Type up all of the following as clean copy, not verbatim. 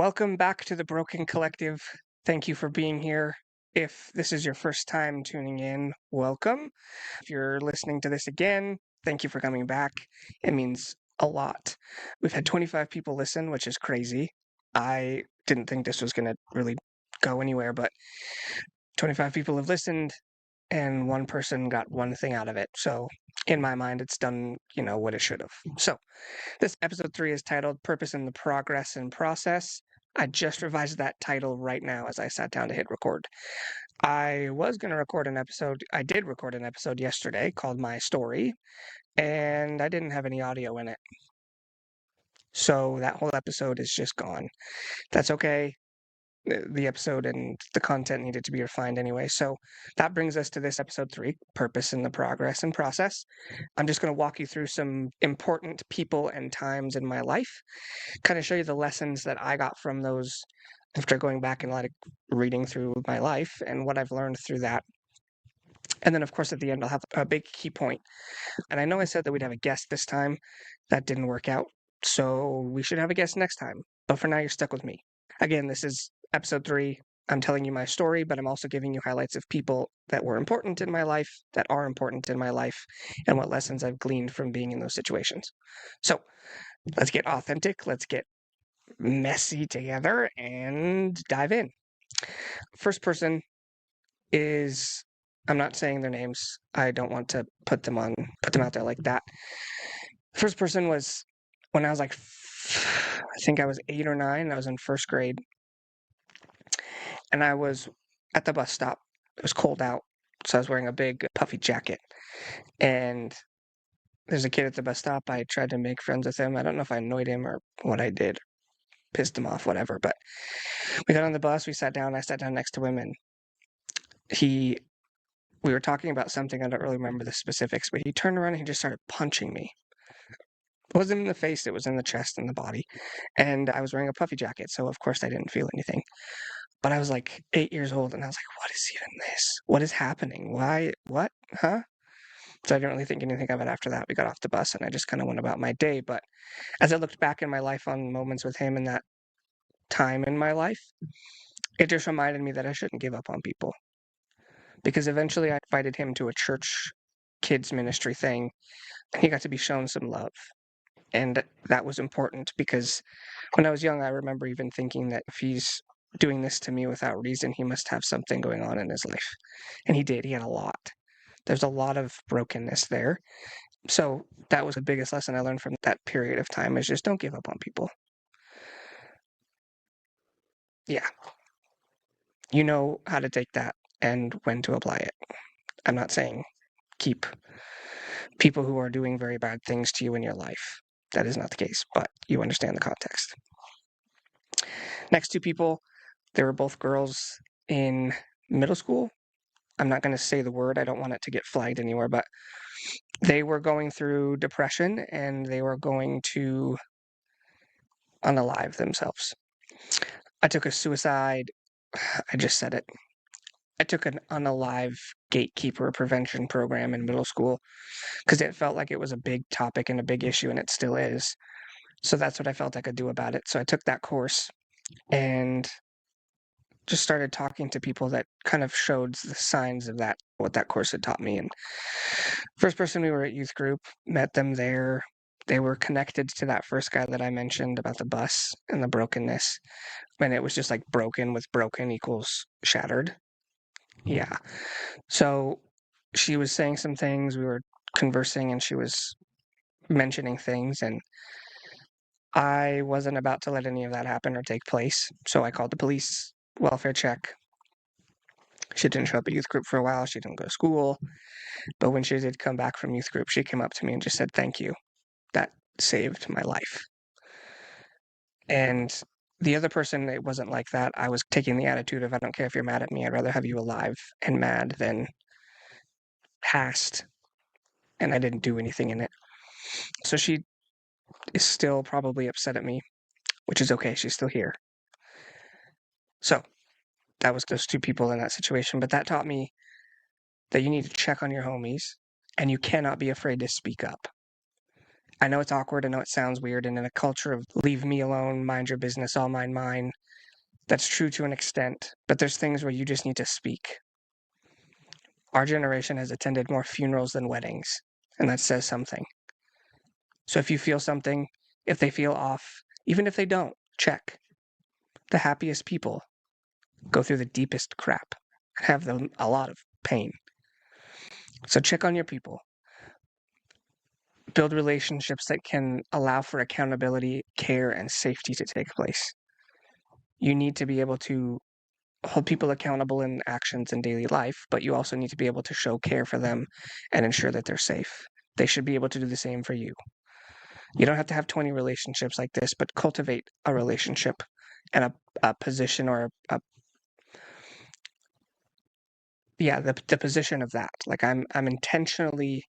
Welcome back to the Broken Collective. Thank you for being here. If this is your first time tuning in, welcome. If you're listening to this again, thank you for coming back. It means a lot. We've had 25 people listen, which is crazy. I didn't think this was going to really go anywhere, but 25 people have listened and one person got one thing out of it. So in my mind, it's done, what it should have. So this episode 3 is titled Purpose in the Progress and Process. I just revised that title right now as I sat down to hit record. I was going to record an episode. I did record an episode yesterday called My Story, and I didn't have any audio in it. So that whole episode is just gone. That's okay. The episode and the content needed to be refined anyway. So that brings us to this episode 3, Purpose in the Progress and Process. I'm just going to walk you through some important people and times in my life, kind of show you the lessons that I got from those after going back and reading through my life and what I've learned through that. And then, of course, at the end, I'll have a big key point. And I know I said that we'd have a guest this time. That didn't work out. So we should have a guest next time. But for now, you're stuck with me. Again, this is episode 3. I'm telling you my story, but I'm also giving you highlights of people that were important in my life, that are important in my life, and what lessons I've gleaned from being in those situations. So let's get authentic. Let's get messy together and dive in. First person is, I'm not saying their names. I don't want to put them out there like that. First person was when I was I think I was 8 or 9. I was in first grade, and I was at the bus stop. It was cold out, so I was wearing a big puffy jacket. And there's a kid at the bus stop. I tried to make friends with him. I don't know if I annoyed him or what I did, pissed him off, whatever. But we got on the bus. We sat down. I sat down next to him, and we were talking about something. I don't really remember the specifics, but he turned around and he just started punching me. It wasn't in the face, it was in the chest and the body. And I was wearing a puffy jacket, so of course I didn't feel anything. But I was like 8 years old, and I was like, what is even this? What is happening? Why? What? Huh? So I didn't really think anything of it after that. We got off the bus, and I just kind of went about my day. But as I looked back in my life on moments with him in that time in my life, it just reminded me that I shouldn't give up on people. Because eventually I invited him to a church kids ministry thing, and he got to be shown some love. And that was important because when I was young, I remember even thinking that if he's doing this to me without reason, he must have something going on in his life. And he did. He had a lot. There's a lot of brokenness there. So that was the biggest lesson I learned from that period of time is just don't give up on people. Yeah. You know how to take that and when to apply it. I'm not saying keep people who are doing very bad things to you in your life. That is not the case, but you understand the context. Next two people, they were both girls in middle school. I'm not going to say the word. I don't want it to get flagged anywhere, but they were going through depression and they were going to unalive themselves. I took a suicide. I just said it. I took an unalive gatekeeper prevention program in middle school because it felt like it was a big topic and a big issue, and it still is. So that's what I felt I could do about it. So I took that course and just started talking to people that kind of showed the signs of that, what that course had taught me. And first person, we were at youth group, met them there. They were connected to that first guy that I mentioned about the bus and the brokenness. And it was just like broken with broken equals shattered. Yeah. So she was saying some things, we were conversing, and she was mentioning things, and I wasn't about to let any of that happen or take place. So I called the police, welfare check. She didn't show up at youth group for a while. She didn't go to school. But when she did come back from youth group, she came up to me and just said, thank you. That saved my life. And the other person, it wasn't like that. I was taking the attitude of, I don't care if you're mad at me. I'd rather have you alive and mad than past. And I didn't do anything in it. So she is still probably upset at me, which is okay. She's still here. So that was those two people in that situation. But that taught me that you need to check on your homies and you cannot be afraid to speak up. I know it's awkward. I know it sounds weird. And in a culture of leave me alone, mind your business, all mine, mine, that's true to an extent. But there's things where you just need to speak. Our generation has attended more funerals than weddings, and that says something. So if you feel something, if they feel off, even if they don't, check. The happiest people go through the deepest crap and have a lot of pain. So check on your people. Build relationships that can allow for accountability, care, and safety to take place. You need to be able to hold people accountable in actions in daily life, but you also need to be able to show care for them and ensure that they're safe. They should be able to do the same for you. You don't have to have 20 relationships like this, but cultivate a relationship and a position or the position of that. Like I'm intentionally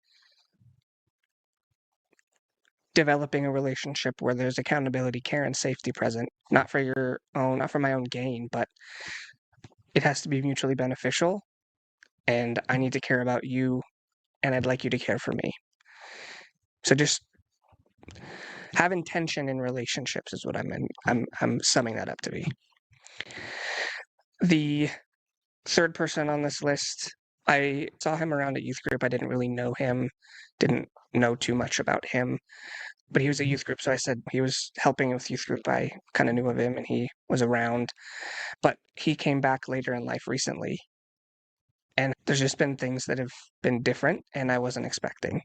developing a relationship where there's accountability, care, and safety present, not for my own gain, but it has to be mutually beneficial. And I need to care about you, and I'd like you to care for me. So just have intention in relationships is what I'm summing that up to be. The third person on this list, I saw him around at youth group. I didn't really know him, didn't know too much about him, but he was a youth group. So I said he was helping with youth group. I kind of knew of him and he was around, but he came back later in life recently. And there's just been things that have been different and I wasn't expecting.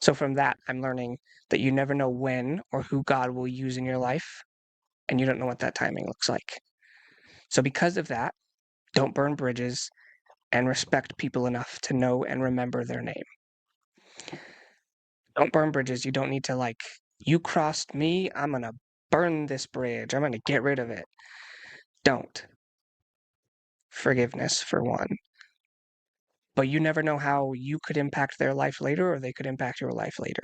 So from that, I'm learning that you never know when or who God will use in your life, and you don't know what that timing looks like. So because of that, don't burn bridges and respect people enough to know and remember their name. Don't burn bridges. You don't need to you crossed me, I'm going to burn this bridge. I'm going to get rid of it. Don't. Forgiveness for one. But you never know how you could impact their life later or they could impact your life later.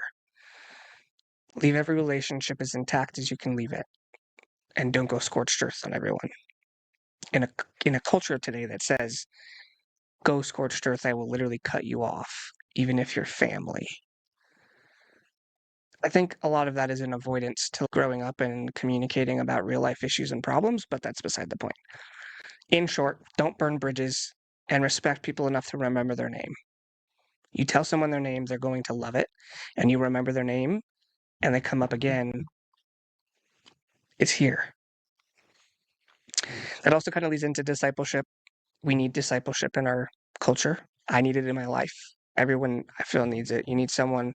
Leave every relationship as intact as you can leave it. And don't go scorched earth on everyone. In a culture today that says, go scorched earth, I will literally cut you off, even if you're family. I think a lot of that is an avoidance to growing up and communicating about real life issues and problems, but that's beside the point. In short, don't burn bridges and respect people enough to remember their name. You tell someone their name, they're going to love it, and you remember their name, and they come up again, it's here. That also kind of leads into discipleship. We need discipleship in our culture. I need it in my life. Everyone, I feel, needs it. You need someone,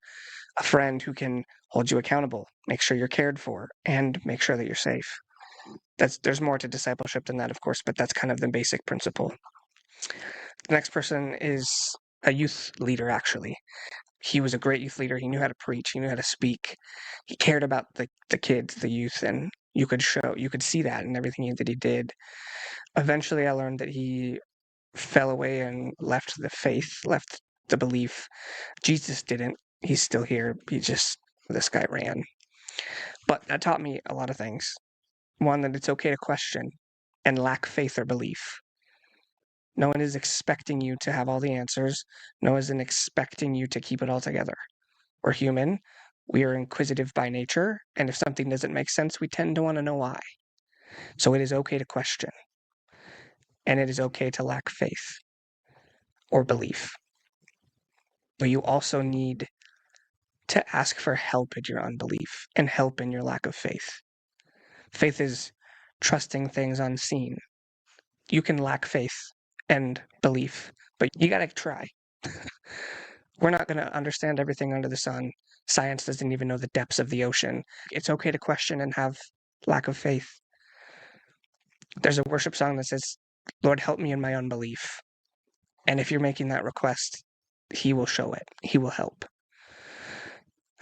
a friend who can hold you accountable, make sure you're cared for, and make sure that you're safe. There's more to discipleship than that, of course, but that's kind of the basic principle. The next person is a youth leader, actually. He was a great youth leader. He knew how to preach. He knew how to speak. He cared about the kids, the youth, and you could see that in everything that he did. Eventually, I learned that he fell away and left the faith, left the belief. Jesus didn't. He's still here. This guy ran. But that taught me a lot of things. One, that it's okay to question and lack faith or belief. No one is expecting you to have all the answers. No one isn't expecting you to keep it all together. We're human. We are inquisitive by nature. And if something doesn't make sense, we tend to want to know why. So it is okay to question. And it is okay to lack faith or belief. But you also need to ask for help in your unbelief and help in your lack of faith. Faith is trusting things unseen. You can lack faith and belief, but you got to try. We're not going to understand everything under the sun. Science doesn't even know the depths of the ocean. It's okay to question and have lack of faith. There's a worship song that says, Lord, help me in my unbelief. And if you're making that request, he will show it. He will help.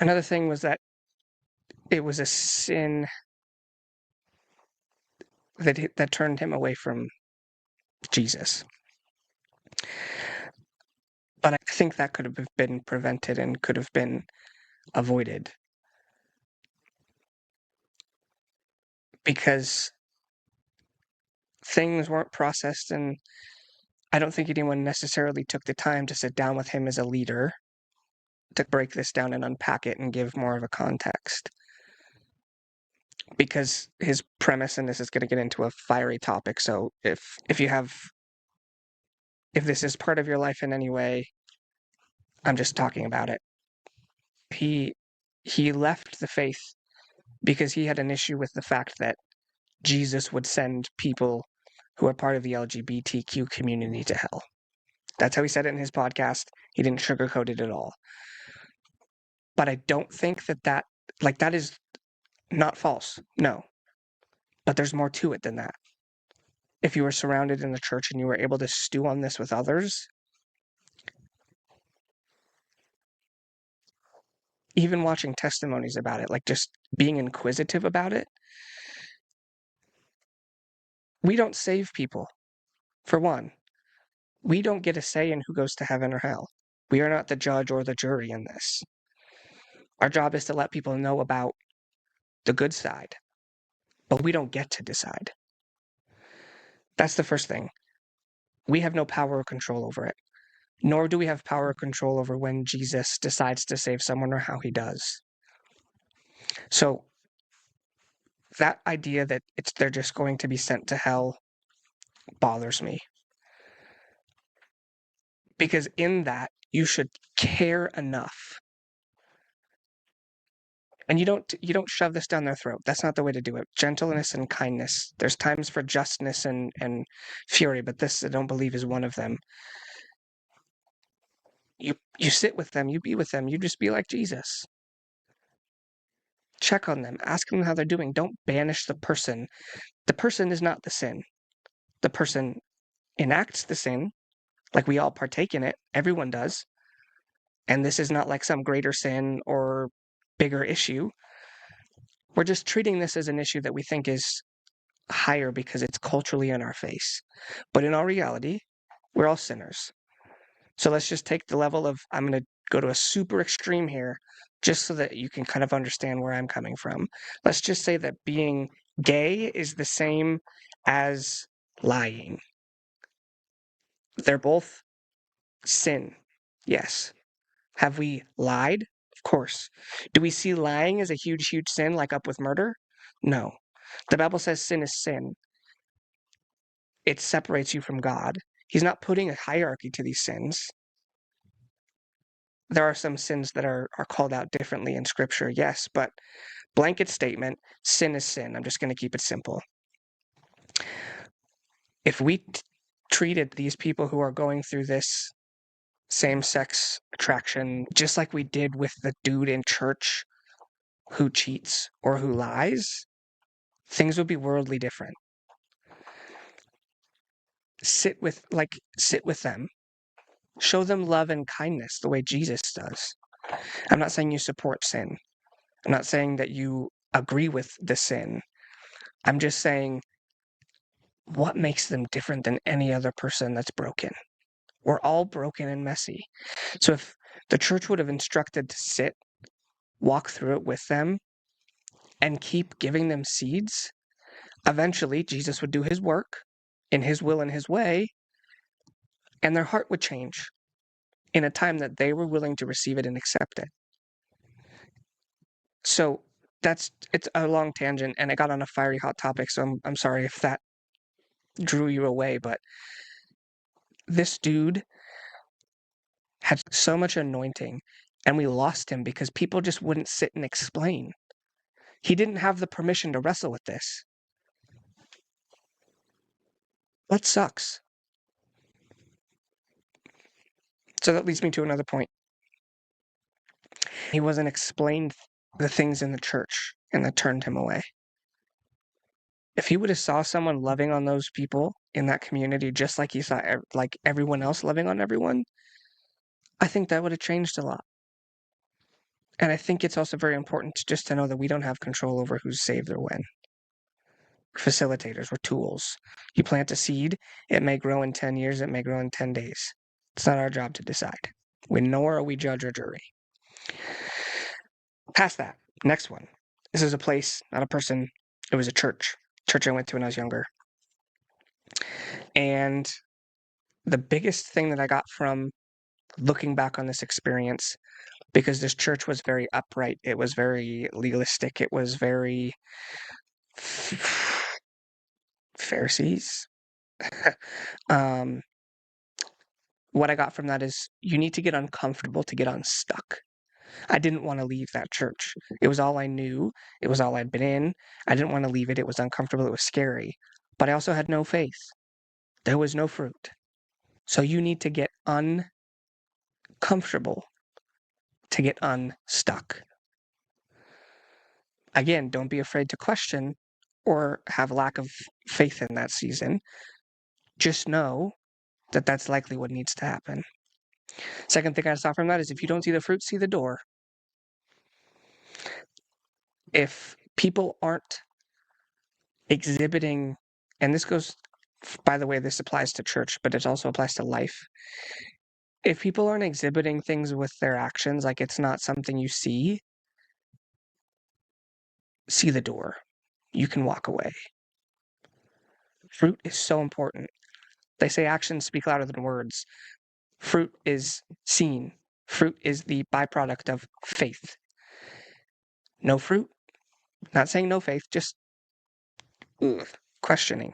Another thing was that it was a sin that turned him away from Jesus. But I think that could have been prevented and could have been avoided. Because things weren't processed, and I don't think anyone necessarily took the time to sit down with him as a leader to break this down and unpack it and give more of a context. Because his premise, and this is going to get into a fiery topic, so if this is part of your life in any way, I'm just talking about it. He left the faith because he had an issue with the fact that Jesus would send people who are part of the LGBTQ community to hell. That's how he said it in his podcast. He didn't sugarcoat it at all. But I don't think that is not false. No. But there's more to it than that. If you were surrounded in the church and you were able to stew on this with others, even watching testimonies about it, like just being inquisitive about it, we don't save people. For one, we don't get a say in who goes to heaven or hell. We are not the judge or the jury in this. Our job is to let people know about the good side, but we don't get to decide. That's the first thing. We have no power or control over it, nor do we have power or control over when Jesus decides to save someone or how he does. So that idea that they're just going to be sent to hell bothers me. Because in that, you should care enough. And you don't shove this down their throat. That's not the way to do it. Gentleness and kindness. There's times for justness and fury, but this I don't believe is one of them. You sit with them, you be with them, you just be like Jesus. Check on them, ask them how they're doing. Don't banish the person. The person is not the sin. The person enacts the sin, like we all partake in it. Everyone does. And this is not like some greater sin or bigger issue. We're just treating this as an issue that we think is higher because it's culturally in our face. But in all reality, we're all sinners. So let's just take the level of, I'm going to go to a super extreme here, just so that you can kind of understand where I'm coming from. Let's just say that being gay is the same as lying. They're both sin. Yes. Have we lied? Of course. Do we see lying as a huge, huge sin, like up with murder? No. The Bible says sin is sin. It separates you from God. He's not putting a hierarchy to these sins. There are some sins that are called out differently in Scripture, yes, but blanket statement, sin is sin. I'm just going to keep it simple. If we treated these people who are going through this same-sex attraction just like we did with the dude in church who cheats or who lies, things would be worldly different. Sit with them. Show them love and kindness the way Jesus does. I'm not saying you support sin. I'm not saying that you agree with the sin. I'm just saying, what makes them different than any other person that's broken? We're all broken and messy. So if the church would have instructed to sit, walk through it with them, and keep giving them seeds, eventually Jesus would do his work in his will and his way, and their heart would change in a time that they were willing to receive it and accept it. So it's a long tangent, and I got on a fiery hot topic, so I'm sorry if that drew you away, but this dude had so much anointing, and we lost him because people just wouldn't sit and explain. He didn't have the permission to wrestle with this. That sucks. So that leads me to another point. He wasn't explained the things in the church, and that turned him away. If he would have saw someone loving on those people in that community just like he saw like everyone else loving on everyone, I think that would have changed a lot. And I think it's also very important just to know that we don't have control over who's saved or when. We're facilitators, we're tools. You plant a seed, it may grow in 10 years, it may grow in 10 days. It's not our job to decide. Nor are we judge or jury. Past that, next one. This is a place, not a person. It was a church I went to when I was younger. And the biggest thing that I got from looking back on this experience because this church was very upright. It was very legalistic. It was very Pharisees. um, what I got from that is you need to get uncomfortable to get unstuck. I didn't want to leave that church. It was all I knew. It was all I'd been in. I didn't want to leave it. It was uncomfortable. It was scary. But I also had no faith. There was no fruit. So you need to get uncomfortable to get unstuck. Again, don't be afraid to question or have lack of faith in that season. Just know that that's likely what needs to happen. Second thing I saw from that is if you don't see the fruit, see the door. If people aren't exhibiting, and this goes, by the way, this applies to church, but it also applies to life. If people aren't exhibiting things with their actions, like it's not something you see the door. You can walk away. Fruit is so important. They say actions speak louder than words. Fruit is seen. Fruit is the byproduct of faith. No fruit, not saying no faith, just questioning.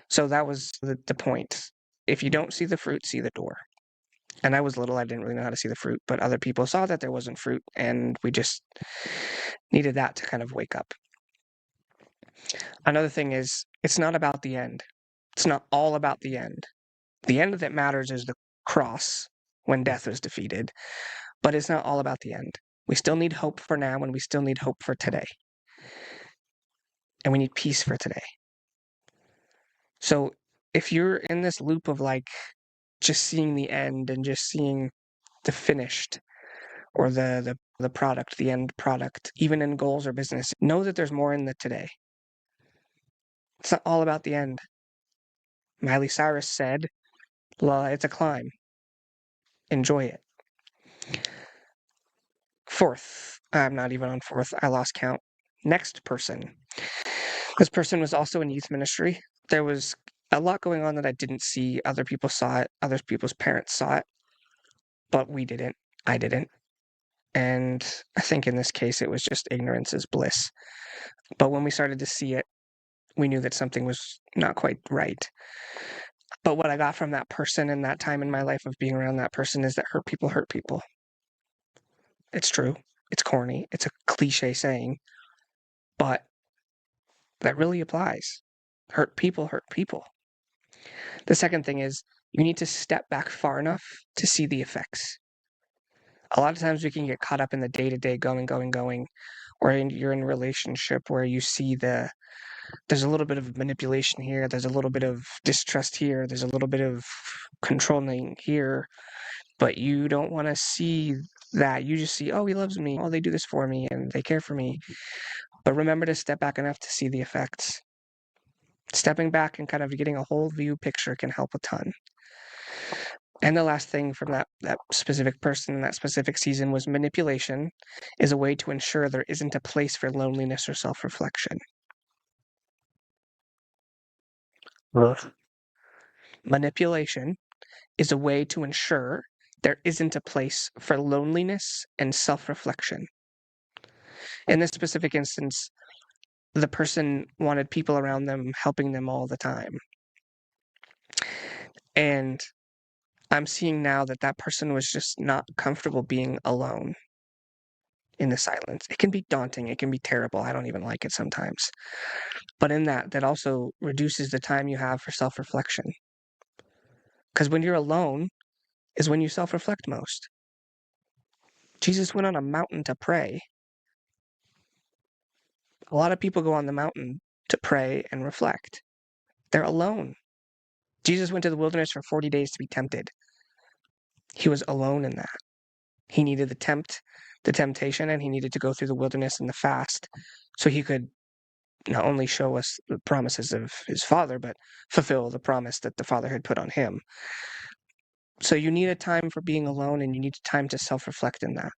So that was the point. If you don't see the fruit, see the door. And I was little, I didn't really know how to see the fruit, but other people saw that there wasn't fruit, and we just needed that to kind of wake up. Another thing is, it's not about the end. It's not all about the end. The end that matters is the cross when death was defeated, but it's not all about the end. We still need hope for now, and we still need hope for today. And we need peace for today. So if you're in this loop of like just seeing the end and just seeing the finished or the product, the end product, even in goals or business, know that there's more in the today. It's not all about the end. Miley Cyrus said, well, it's a climb. Enjoy it. Fourth, I'm not even on fourth. I lost count. Next person. This person was also in youth ministry. There was a lot going on that I didn't see. Other people saw it. Other people's parents saw it. But we didn't. I didn't. And I think in this case, it was just ignorance is bliss. But when we started to see it, we knew that something was not quite right. But what I got from that person and that time in my life of being around that person is that hurt people hurt people. It's true. It's corny. It's a cliche saying, but that really applies. Hurt people hurt people. The second thing is you need to step back far enough to see the effects. A lot of times we can get caught up in the day-to-day going, or you're in a relationship where you see there's a little bit of manipulation here, there's a little bit of distrust here, there's a little bit of controlling here, but you don't want to see that. You just see, oh, he loves me, oh, they do this for me, and they care for me. But remember to step back enough to see the effects. Stepping back and kind of getting a whole view picture can help a ton. And the last thing from that specific person in that specific season was manipulation is a way to ensure there isn't a place for loneliness or self-reflection. Manipulation is a way to ensure there isn't a place for loneliness and self-reflection. In this specific instance, the person wanted people around them helping them all the time. And I'm seeing now that that person was just not comfortable being alone in the silence. It can be daunting. It can be terrible. I don't even like it sometimes. But in that also reduces the time you have for self-reflection. Because when you're alone is when you self-reflect most. Jesus went on a mountain to pray. A lot of people go on the mountain to pray and reflect. They're alone. Jesus went to the wilderness for 40 days to be tempted. He was alone in that. He needed the temptation, and he needed to go through the wilderness and the fast so he could not only show us the promises of his Father, but fulfill the promise that the Father had put on him. So you need a time for being alone, and you need time to self-reflect in that.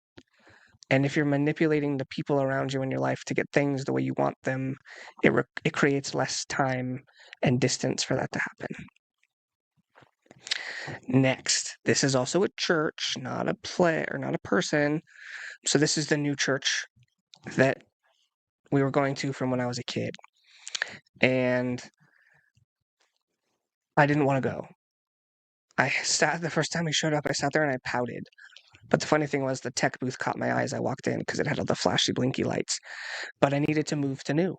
And if you're manipulating the people around you in your life to get things the way you want them, it creates less time and distance for that to happen. Next, This is also a church, not a play or not a person. So this is the new church that we were going to from when I was a kid. And I didn't want to go. The first time we showed up, I sat there and I pouted. But the funny thing was the tech booth caught my eye as I walked in because it had all the flashy blinky lights. But I needed to move to new.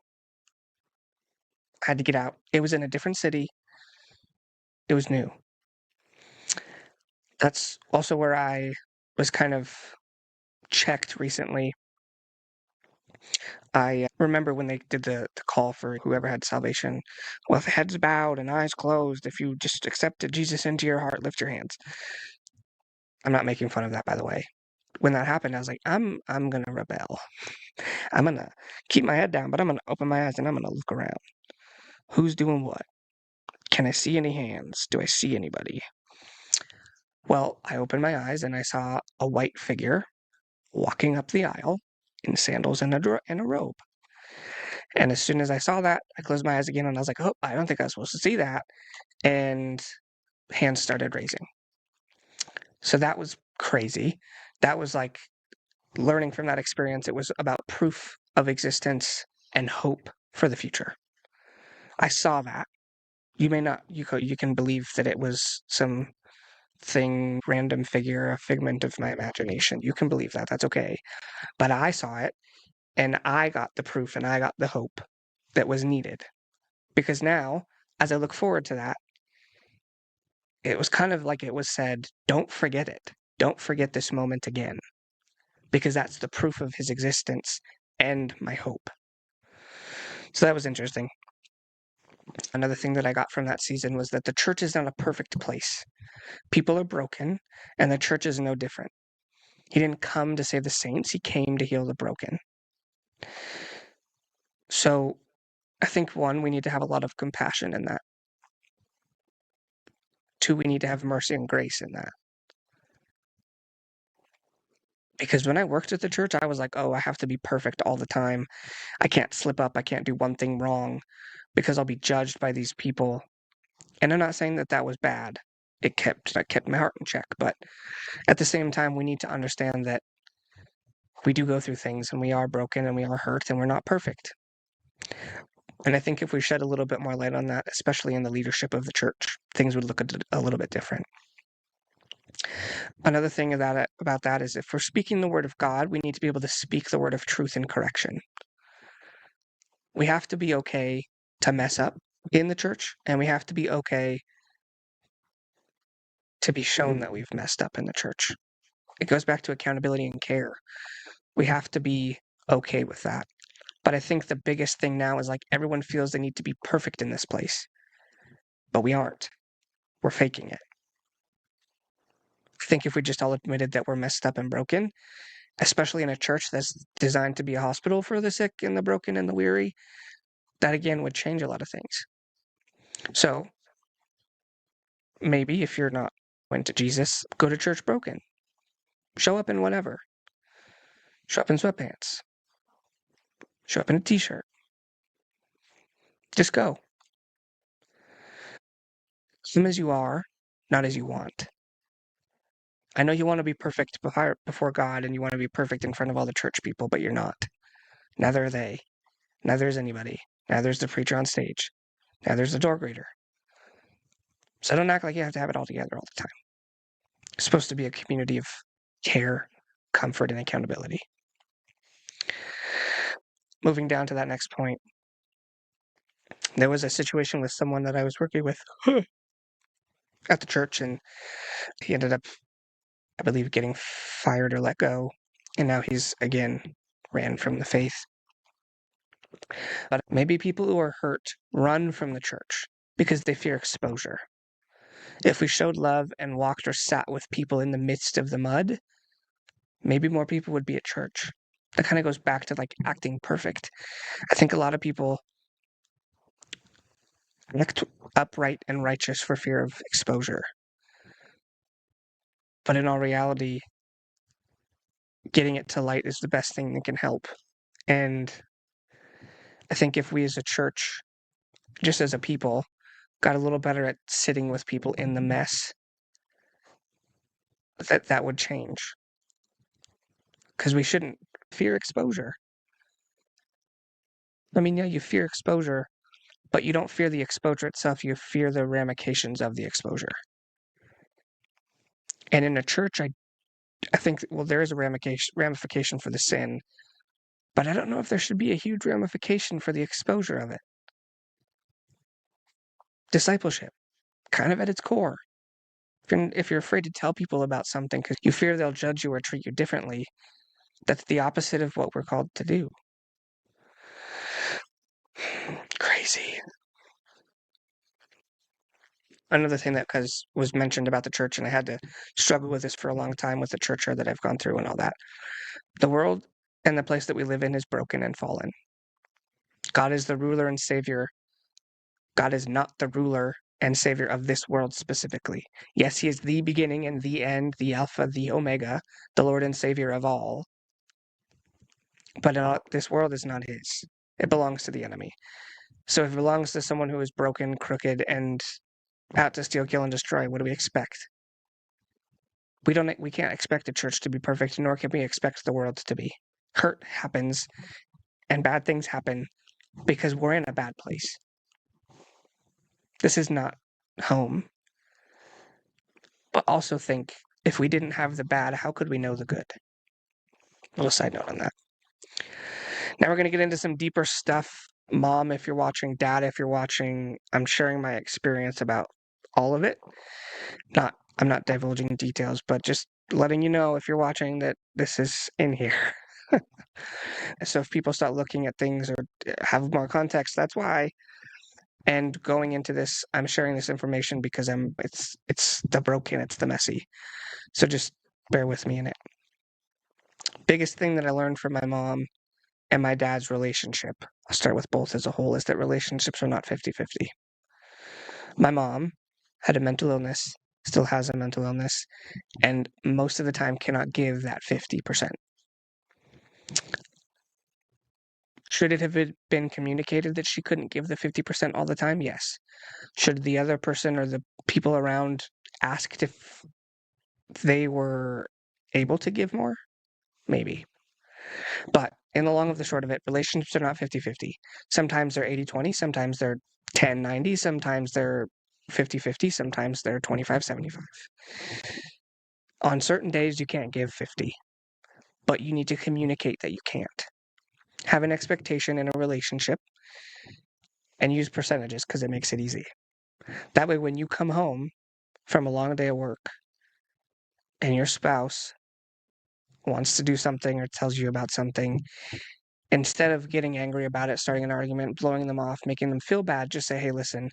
I had to get out. It was in a different city. It was new. That's also where I was kind of checked recently. I remember when they did the call for whoever had salvation, with heads bowed and eyes closed, if you just accepted Jesus into your heart, lift your hands. I'm not making fun of that, by the way. When that happened, I was like, I'm gonna rebel. I'm gonna keep my head down, but I'm gonna open my eyes and I'm gonna look around. Who's doing what? Can I see any hands? Do I see anybody? Well, I opened my eyes and I saw a white figure walking up the aisle in sandals and a robe. And as soon as I saw that, I closed my eyes again and I was like, oh, I don't think I was supposed to see that. And hands started raising. So that was crazy. That was like learning from that experience. It was about proof of existence and hope for the future. I saw that. You may not, you can believe that it was some thing, random figure, a figment of my imagination. You can believe that. That's okay. But I saw it and I got the proof and I got the hope that was needed. Because now, as I look forward to that, it was kind of like it was said, don't forget it. Don't forget this moment again. Because that's the proof of his existence and my hope. So that was interesting. Another thing that I got from that season was that the church is not a perfect place. People are broken, and the church is no different. He didn't come to save the saints, he came to heal the broken. So I think one, we need to have a lot of compassion in that. Two, we need to have mercy and grace in that. Because when I worked at the church, I was like, oh, I have to be perfect all the time. I can't slip up. I can't do one thing wrong because I'll be judged by these people. And I'm not saying that that was bad. I kept my heart in check. But at the same time, we need to understand that we do go through things and we are broken and we are hurt and we're not perfect. And I think if we shed a little bit more light on that, especially in the leadership of the church, things would look a little bit different. Another thing about that is if we're speaking the word of God, we need to be able to speak the word of truth and correction. We have to be okay to mess up in the church, and we have to be okay to be shown that we've messed up in the church. It goes back to accountability and care. We have to be okay with that. But I think the biggest thing now is like everyone feels they need to be perfect in this place, but we aren't. We're faking it. I think if we just all admitted that we're messed up and broken, especially in a church that's designed to be a hospital for the sick and the broken and the weary, that again would change a lot of things. So maybe if you're not into Jesus, go to church broken. Show up in whatever. Show up in sweatpants. Show up in a t-shirt. Just go. Come as you are, not as you want. I know you want to be perfect before God and you want to be perfect in front of all the church people, but you're not. Neither are they. Neither is anybody. Neither is the preacher on stage. Neither is the door greeter. So don't act like you have to have it all together all the time. It's supposed to be a community of care, comfort, and accountability. Moving down to that next point, there was a situation with someone that I was working with at the church, and he ended up, I believe, getting fired or let go, and now he's again ran from the faith. But maybe people who are hurt run from the church because they fear exposure. If we showed love and walked or sat with people in the midst of the mud, maybe more people would be at church. That kind of goes back to like acting perfect. I think a lot of people act upright and righteous for fear of exposure. But in all reality, getting it to light is the best thing that can help. And I think if we as a church, just as a people, got a little better at sitting with people in the mess, that would change. Because we shouldn't fear exposure. I mean, yeah, you fear exposure, but you don't fear the exposure itself. You fear the ramifications of the exposure. And in a church, I think, well, there is a ramification for the sin, but I don't know if there should be a huge ramification for the exposure of it. Discipleship, kind of at its core. If you're afraid to tell people about something because you fear they'll judge you or treat you differently, that's the opposite of what we're called to do. Crazy. Another thing that was mentioned about the church, and I had to struggle with this for a long time with the church that I've gone through and all that. The world and the place that we live in is broken and fallen. God is the ruler and savior. God is not the ruler and savior of this world specifically. Yes, he is the beginning and the end, the Alpha, the Omega, the Lord and Savior of all. But this world is not his. It belongs to the enemy. So if it belongs to someone who is broken, crooked, and out to steal, kill, and destroy, what do we expect? We can't expect the church to be perfect, nor can we expect the world to be. Hurt happens, and bad things happen because we're in a bad place. This is not home. But also think, if we didn't have the bad, how could we know the good? A little side note on that. Now we're going to get into some deeper stuff. Mom, if you're watching, Dad, if you're watching, I'm sharing my experience about all of it. I'm not divulging details, but just letting you know, if you're watching, that this is in here. So if people start looking at things or have more context, that's why. And going into this, I'm sharing this information because it's the broken, it's the messy. So just bear with me in it. Biggest thing that I learned from my mom and my dad's relationship, I'll start with both as a whole, is that relationships are not 50-50. My mom had a mental illness, still has a mental illness, and most of the time cannot give that 50%. Should it have been communicated that she couldn't give the 50% all the time? Yes. Should the other person or the people around asked if they were able to give more? Maybe. But in the long of the short of it, relationships are not 50-50. Sometimes they're 80-20, sometimes they're 10-90, sometimes they're 50-50, sometimes they're 25-75. On certain days, you can't give 50, but you need to communicate that you can't. Have an expectation in a relationship and use percentages because it makes it easy. That way, when you come home from a long day of work and your spouse wants to do something or tells you about something, instead of getting angry about it, starting an argument, blowing them off, making them feel bad, just say, hey, listen,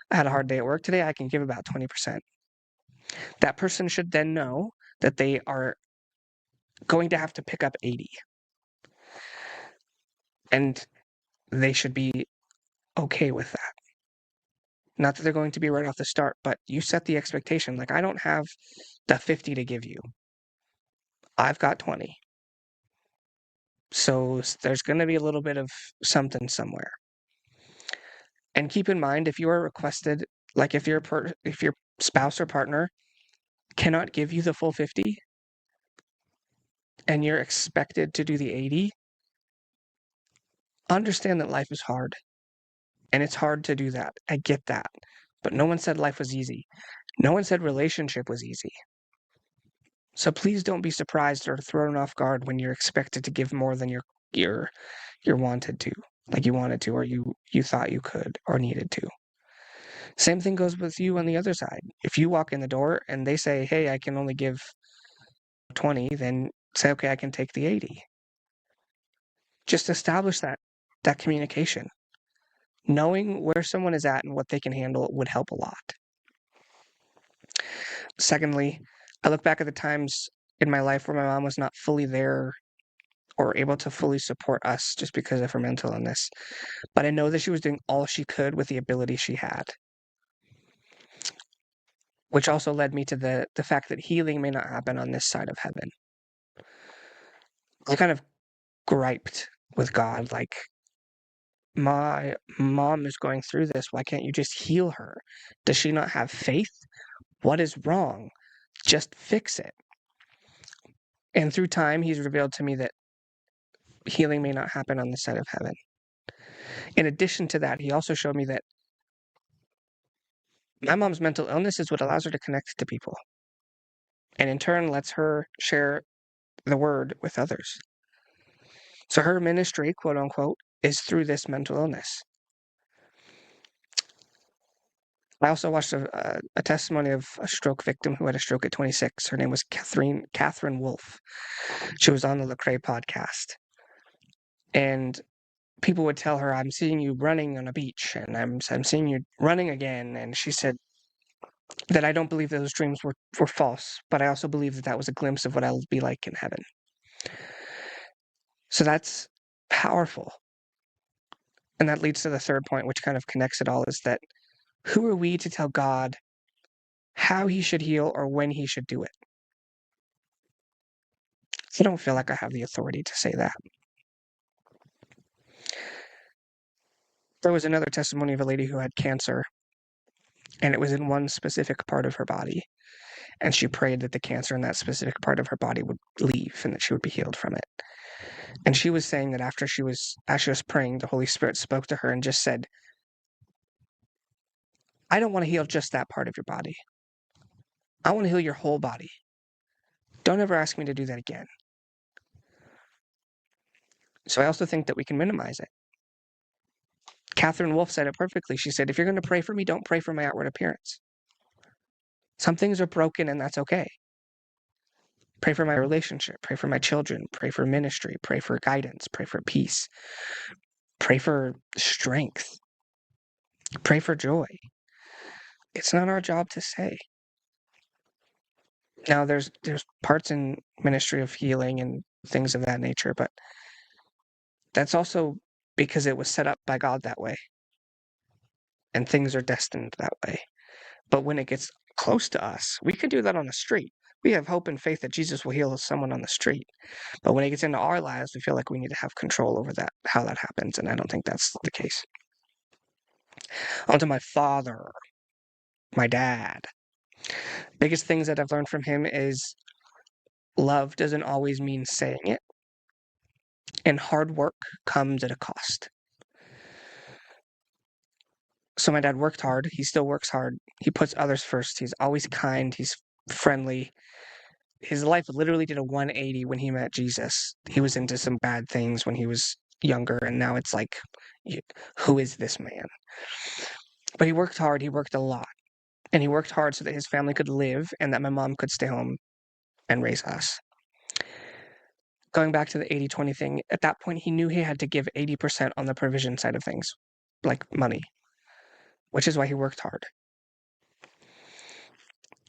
I had a hard day at work today. I can give about 20%. That person should then know that they are going to have to pick up 80. And they should be okay with that. Not that they're going to be right off the start, but you set the expectation. Like, I don't have the 50 to give you. I've got 20. So there's going to be a little bit of something somewhere. And keep in mind, if you are requested, like if your spouse or partner cannot give you the full 50 and you're expected to do the 80, understand that life is hard. And it's hard to do that. I get that. But no one said life was easy. No one said relationship was easy. So please don't be surprised or thrown off guard when you're expected to give more than you're wanted to, like you wanted to, or you thought you could or needed to. Same thing goes with you on the other side. If you walk in the door and they say, hey, I can only give 20, then say, okay, I can take the 80. Just establish that communication. Knowing where someone is at and what they can handle would help a lot. Secondly, I look back at the times in my life where my mom was not fully there or able to fully support us just because of her mental illness. But I know that she was doing all she could with the ability she had. Which also led me to the fact that healing may not happen on this side of heaven. I kind of griped with God, like, my mom is going through this. Why can't you just heal her? Does she not have faith? What is wrong? Just fix it. And through time, he's revealed to me that healing may not happen on this side of heaven. In addition to that, he also showed me that my mom's mental illness is what allows her to connect to people, and in turn lets her share the word with others. So her ministry, quote unquote, is through this mental illness. I also watched a testimony of a stroke victim who had a stroke at 26. Her name was Catherine Wolf. She was on the Lecrae podcast. And people would tell her, I'm seeing you running on a beach, and I'm seeing you running again. And she said that I don't believe those dreams were false, but I also believe that that was a glimpse of what I'll be like in heaven. So that's powerful. And that leads to the third point, which kind of connects it all, is that who are we to tell God how he should heal or when he should do it? I don't feel like I have the authority to say that. There was another testimony of a lady who had cancer, and it was in one specific part of her body. And she prayed that the cancer in that specific part of her body would leave and that she would be healed from it. And she was saying that as she was praying, the Holy Spirit spoke to her and just said, I don't want to heal just that part of your body. I want to heal your whole body. Don't ever ask me to do that again. So I also think that we can minimize it. Catherine Wolf said it perfectly. She said, if you're going to pray for me, don't pray for my outward appearance. Some things are broken, and that's okay. Pray for my relationship, pray for my children, pray for ministry, pray for guidance, pray for peace, pray for strength, pray for joy. It's not our job to say. Now, there's parts in ministry of healing and things of that nature, but that's also because it was set up by God that way, and things are destined that way. But when it gets close to us, we can do that on the street. We have hope and faith that Jesus will heal someone on the street. But when it gets into our lives, we feel like we need to have control over that, how that happens, and I don't think that's the case. On to my father, my dad. Biggest things that I've learned from him is love doesn't always mean saying it, and hard work comes at a cost. So my dad worked hard. He still works hard. He puts others first. He's always kind. He's friendly. His life literally did a 180 when he met Jesus. He was into some bad things when he was younger, and now it's like, who is this man? But he worked hard. He worked a lot. And he worked hard so that his family could live and that my mom could stay home and raise us. Going back to the 80-20 thing, at that point, he knew he had to give 80% on the provision side of things, like money, which is why he worked hard.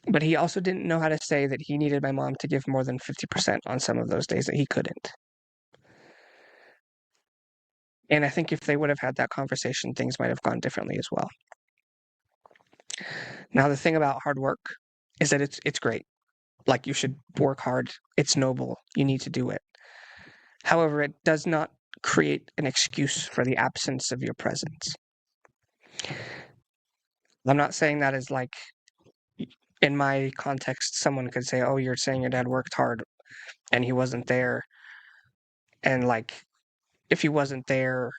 But he also didn't know how to say that he needed my mom to give more than 50% on some of those days that he couldn't. And I think if they would have had that conversation, things might have gone differently as well. Now, the thing about hard work is that it's great. Like, you should work hard. It's noble. You need to do it. However, it does not create an excuse for the absence of your presence. I'm not saying that as like, in my context, someone could say, oh, you're saying your dad worked hard and he wasn't there. And like, if he wasn't there,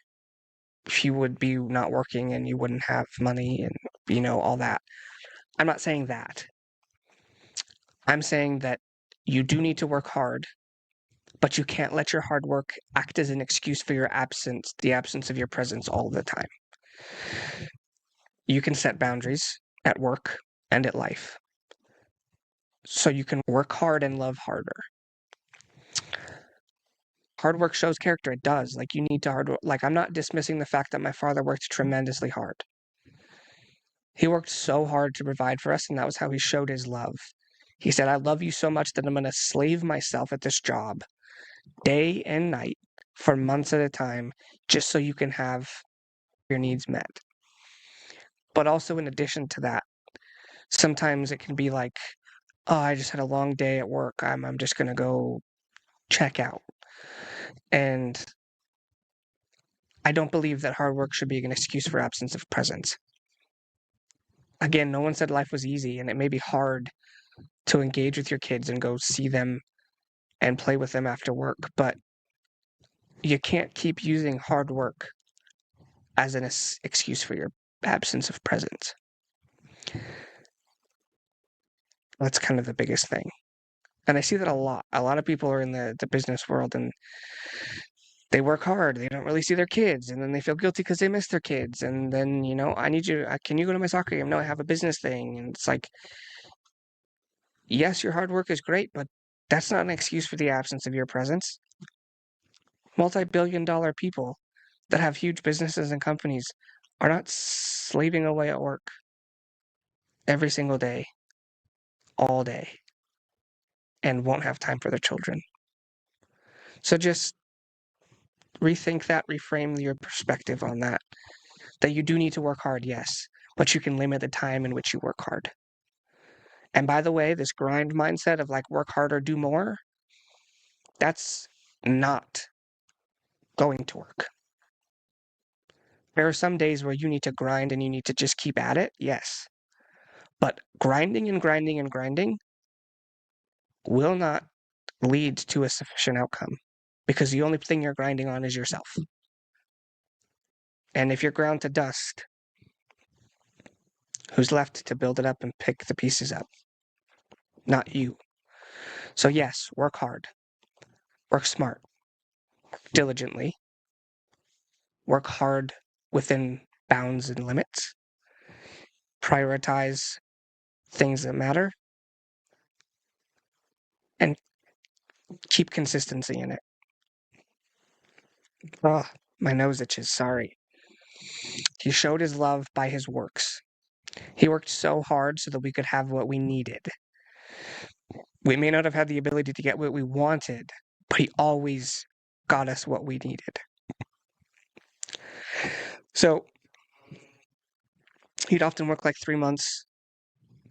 he would be not working and you wouldn't have money and, all that. I'm not saying that. I'm saying that you do need to work hard, but you can't let your hard work act as an excuse for your absence, the absence of your presence all the time. You can set boundaries at work and at life, so you can work hard and love harder. Hard work shows character. It does. Like, you need to hard work. Like, I'm not dismissing the fact that my father worked tremendously hard. He worked so hard to provide for us, and that was how he showed his love. He said, I love you so much that I'm going to slave myself at this job day and night for months at a time, just so you can have your needs met. But also, in addition to that, sometimes it can be like, oh, I just had a long day at work. I'm just going to go check out. And I don't believe that hard work should be an excuse for absence of presence. Again, no one said life was easy, and it may be hard to engage with your kids and go see them and play with them after work, but you can't keep using hard work as an excuse for your absence of presence. That's kind of the biggest thing. And I see that a lot. A lot of people are in the business world and they work hard. They don't really see their kids. And then they feel guilty because they miss their kids. And then, I need you. Can you go to my soccer game? No, I have a business thing. And it's like, yes, your hard work is great, but that's not an excuse for the absence of your presence. Multi-billion-dollar people that have huge businesses and companies are not slaving away at work every single day, all day, and won't have time for their children. So just rethink that, reframe your perspective on that. That you do need to work hard, yes, but you can limit the time in which you work hard. And by the way, this grind mindset of like work harder, do more, that's not going to work. There are some days where you need to grind and you need to just keep at it, yes. But grinding and grinding and grinding will not lead to a sufficient outcome because the only thing you're grinding on is yourself. And if you're ground to dust, who's left to build it up and pick the pieces up? Not you. So, yes, work hard, work smart, diligently, work hard within bounds and limits, prioritize things that matter, and keep consistency in it. Oh, my nose itches, sorry. He showed his love by his works. He worked so hard so that we could have what we needed. We may not have had the ability to get what we wanted, but he always got us what we needed. So he'd often work like 3 months,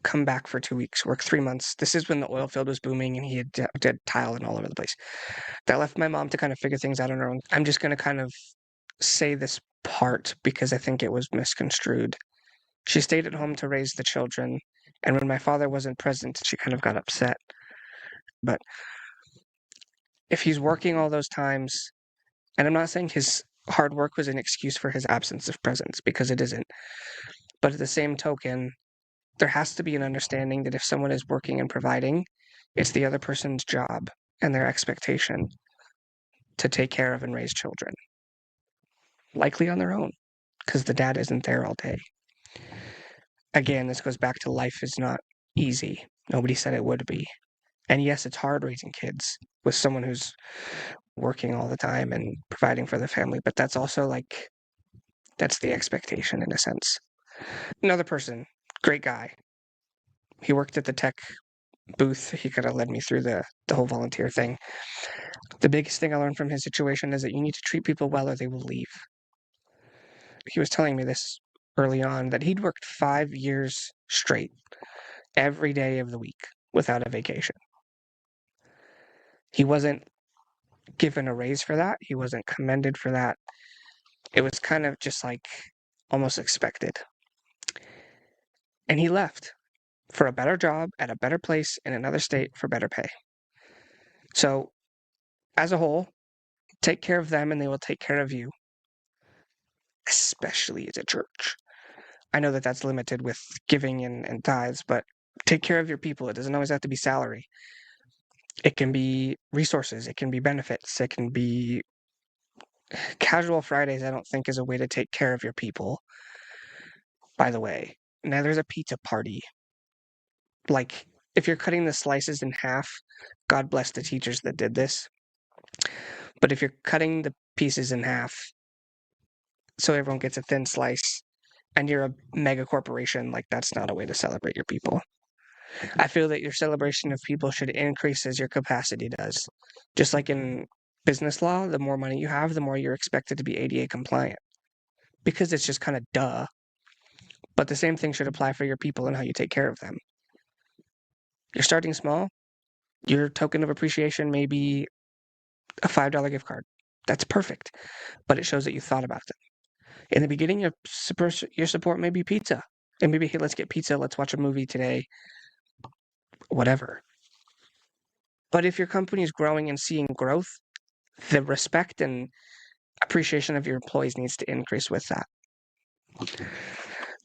come back for 2 weeks, work 3 months. This is when the oil field was booming and he had did tile and all over the place. That left my mom to kind of figure things out on her own. I'm just going to kind of say this part because I think it was misconstrued. She stayed at home to raise the children, and when my father wasn't present, she kind of got upset. But if he's working all those times, and I'm not saying his hard work was an excuse for his absence of presence, because it isn't. But at the same token, there has to be an understanding that if someone is working and providing, it's the other person's job and their expectation to take care of and raise children, likely on their own, because the dad isn't there all day. Again, this goes back to life is not easy. Nobody said it would be. And yes, it's hard raising kids with someone who's working all the time and providing for the family, but that's also like, that's the expectation in a sense. Another person, great guy. He worked at the tech booth. He could have led me through the whole volunteer thing. The biggest thing I learned from his situation is that you need to treat people well or they will leave. He was telling me this early on that he'd worked 5 years straight, every day of the week, without a vacation. He wasn't given a raise for that. He wasn't commended for that. It was kind of just like almost expected. And he left for a better job at a better place in another state for better pay. So, as a whole, take care of them and they will take care of you, especially as a church. I know that that's limited with giving and tithes, but take care of your people. It doesn't always have to be salary. It can be resources. It can be benefits. It can be casual Fridays. I don't think is a way to take care of your people. By the way, now there's a pizza party. Like, if you're cutting the slices in half, God bless the teachers that did this. But if you're cutting the pieces in half so everyone gets a thin slice and you're a mega corporation, like, that's not a way to celebrate your people. I feel that your celebration of people should increase as your capacity does. Just like in business law, the more money you have, the more you're expected to be ADA compliant. Because it's just kind of duh. But the same thing should apply for your people and how you take care of them. You're starting small. Your token of appreciation may be a $5 gift card. That's perfect. But it shows that you thought about them. In the beginning, your support may be pizza. And maybe, hey, let's get pizza. Let's watch a movie today. Whatever. But if your company is growing and seeing growth, the respect and appreciation of your employees needs to increase with that.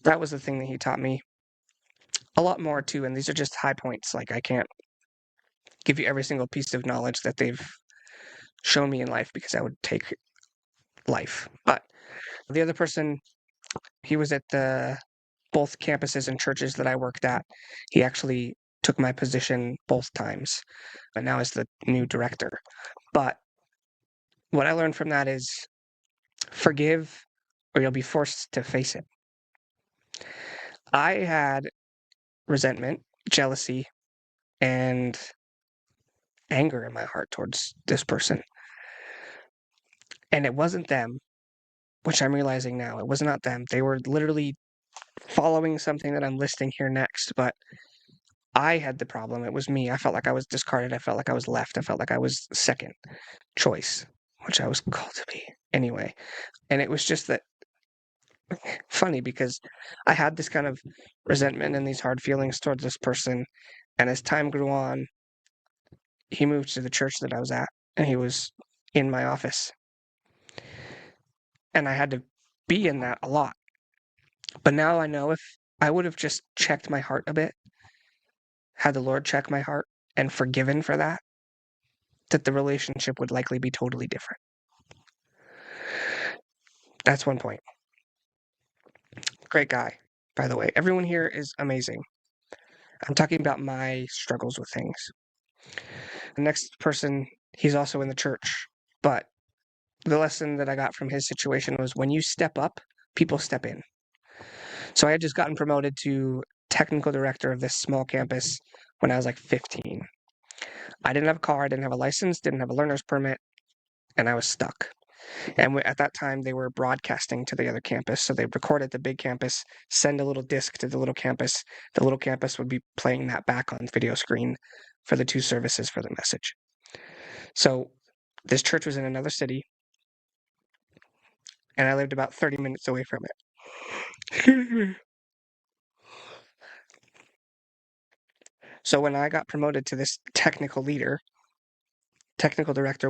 That was the thing that he taught me. A lot more too, and these are just high points. Like, I can't give you every single piece of knowledge that they've shown me in life because that would take life. But the other person, he was at the both campuses and churches that I worked at. He actually took my position both times, but now is the new director. But what I learned from that is forgive or you'll be forced to face it. I had resentment, jealousy, and anger in my heart towards this person. And it wasn't them, which I'm realizing now. It was not them. They were literally following something that I'm listing here next, but I had the problem. It was me. I felt like I was discarded. I felt like I was left. I felt like I was second choice, which I was called to be anyway. And it was just that funny because I had this kind of resentment and these hard feelings towards this person. And as time grew on, he moved to the church that I was at and he was in my office. And I had to be in that a lot. But now I know if I would have just checked my heart a bit, had the Lord check my heart and forgiven for that, that the relationship would likely be totally different. That's one point. Great guy, by the way. Everyone here is amazing. I'm talking about my struggles with things. The next person, he's also in the church, but the lesson that I got from his situation was when you step up, people step in. So I had just gotten promoted to technical director of this small campus when I was like 15. I didn't have a car, I didn't have a license, didn't have a learner's permit, and I was stuck. And at that time, they were broadcasting to the other campus. So they record at the big campus, send a little disc to the little campus. The little campus would be playing that back on video screen for the two services for the message. So this church was in another city, and I lived about 30 minutes away from it. So when I got promoted to this technical director,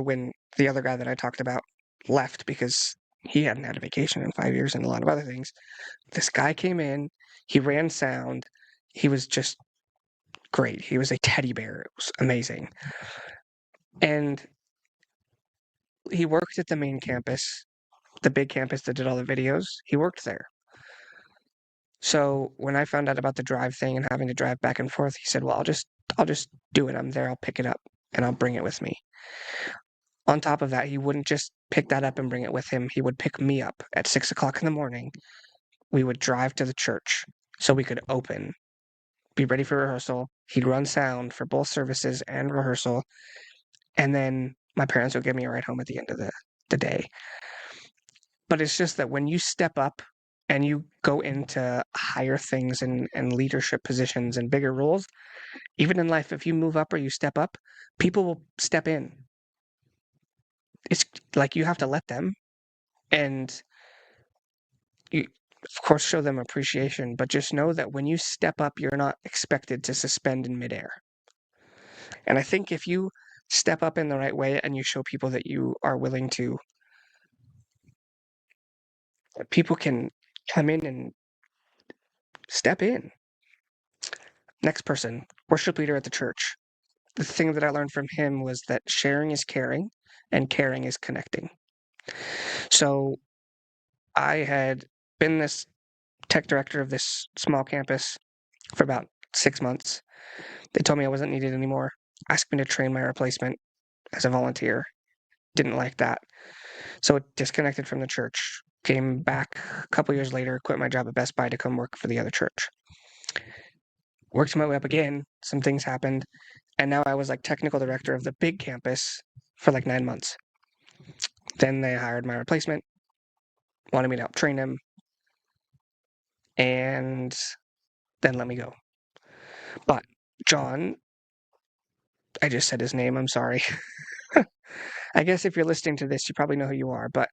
when the other guy that I talked about left because he hadn't had a vacation in 5 years and a lot of other things, this guy came in, he ran sound, he was just great. He was a teddy bear. It was amazing. And he worked at the main campus, the big campus that did all the videos. He worked there. So when I found out about the drive thing and having to drive back and forth, he said, "Well, I'll just do it. I'm there. I'll pick it up and I'll bring it with me." On top of that, he wouldn't just pick that up and bring it with him. He would pick me up at 6 o'clock in the morning. We would drive to the church so we could open, be ready for rehearsal. He'd run sound for both services and rehearsal. And then my parents would give me a ride home at the end of the day. But it's just that when you step up and you go into higher things and leadership positions and bigger roles, even in life, if you move up or you step up, people will step in. It's like you have to let them, and you, of course, show them appreciation, but just know that when you step up, you're not expected to suspend in midair. And I think if you step up in the right way and you show people that you are willing to, people can come in and step in. Next person, worship leader at the church. The thing that I learned from him was that sharing is caring and caring is connecting. So I had been this tech director of this small campus for about 6 months. They told me I wasn't needed anymore, asked me to train my replacement as a volunteer. Didn't like that. So it disconnected from the church. Came back a couple years later, quit my job at Best Buy to come work for the other church. Worked my way up again. Some things happened. And now I was like technical director of the big campus for like 9 months. Then they hired my replacement, wanted me to help train him, and then let me go. But John, I just said his name, I'm sorry. I guess if you're listening to this, you probably know who you are, but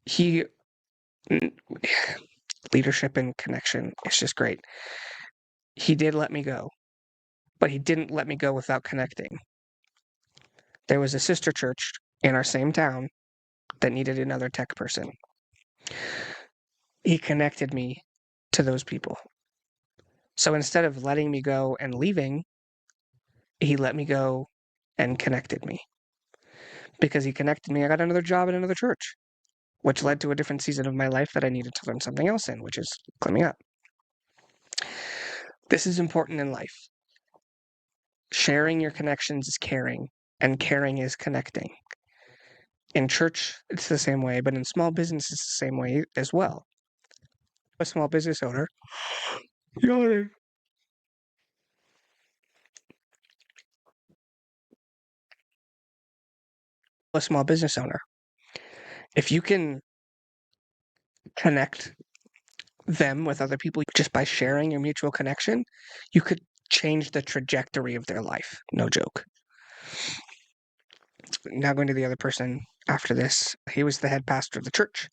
he, leadership and connection, it's just great. He did let me go, but he didn't let me go without connecting. There was a sister church in our same town that needed another tech person. He connected me to those people. So instead of letting me go and leaving, he let me go and connected me. Because he connected me, I got another job at another church, which led to a different season of my life that I needed to learn something else in, which is climbing up. This is important in life. Sharing your connections is caring, and caring is connecting. In church, it's the same way, but in small business, it's the same way as well. A small business owner, if you can connect them with other people just by sharing your mutual connection, you could change the trajectory of their life. No joke. Now going to the other person after this, he was the head pastor of the church.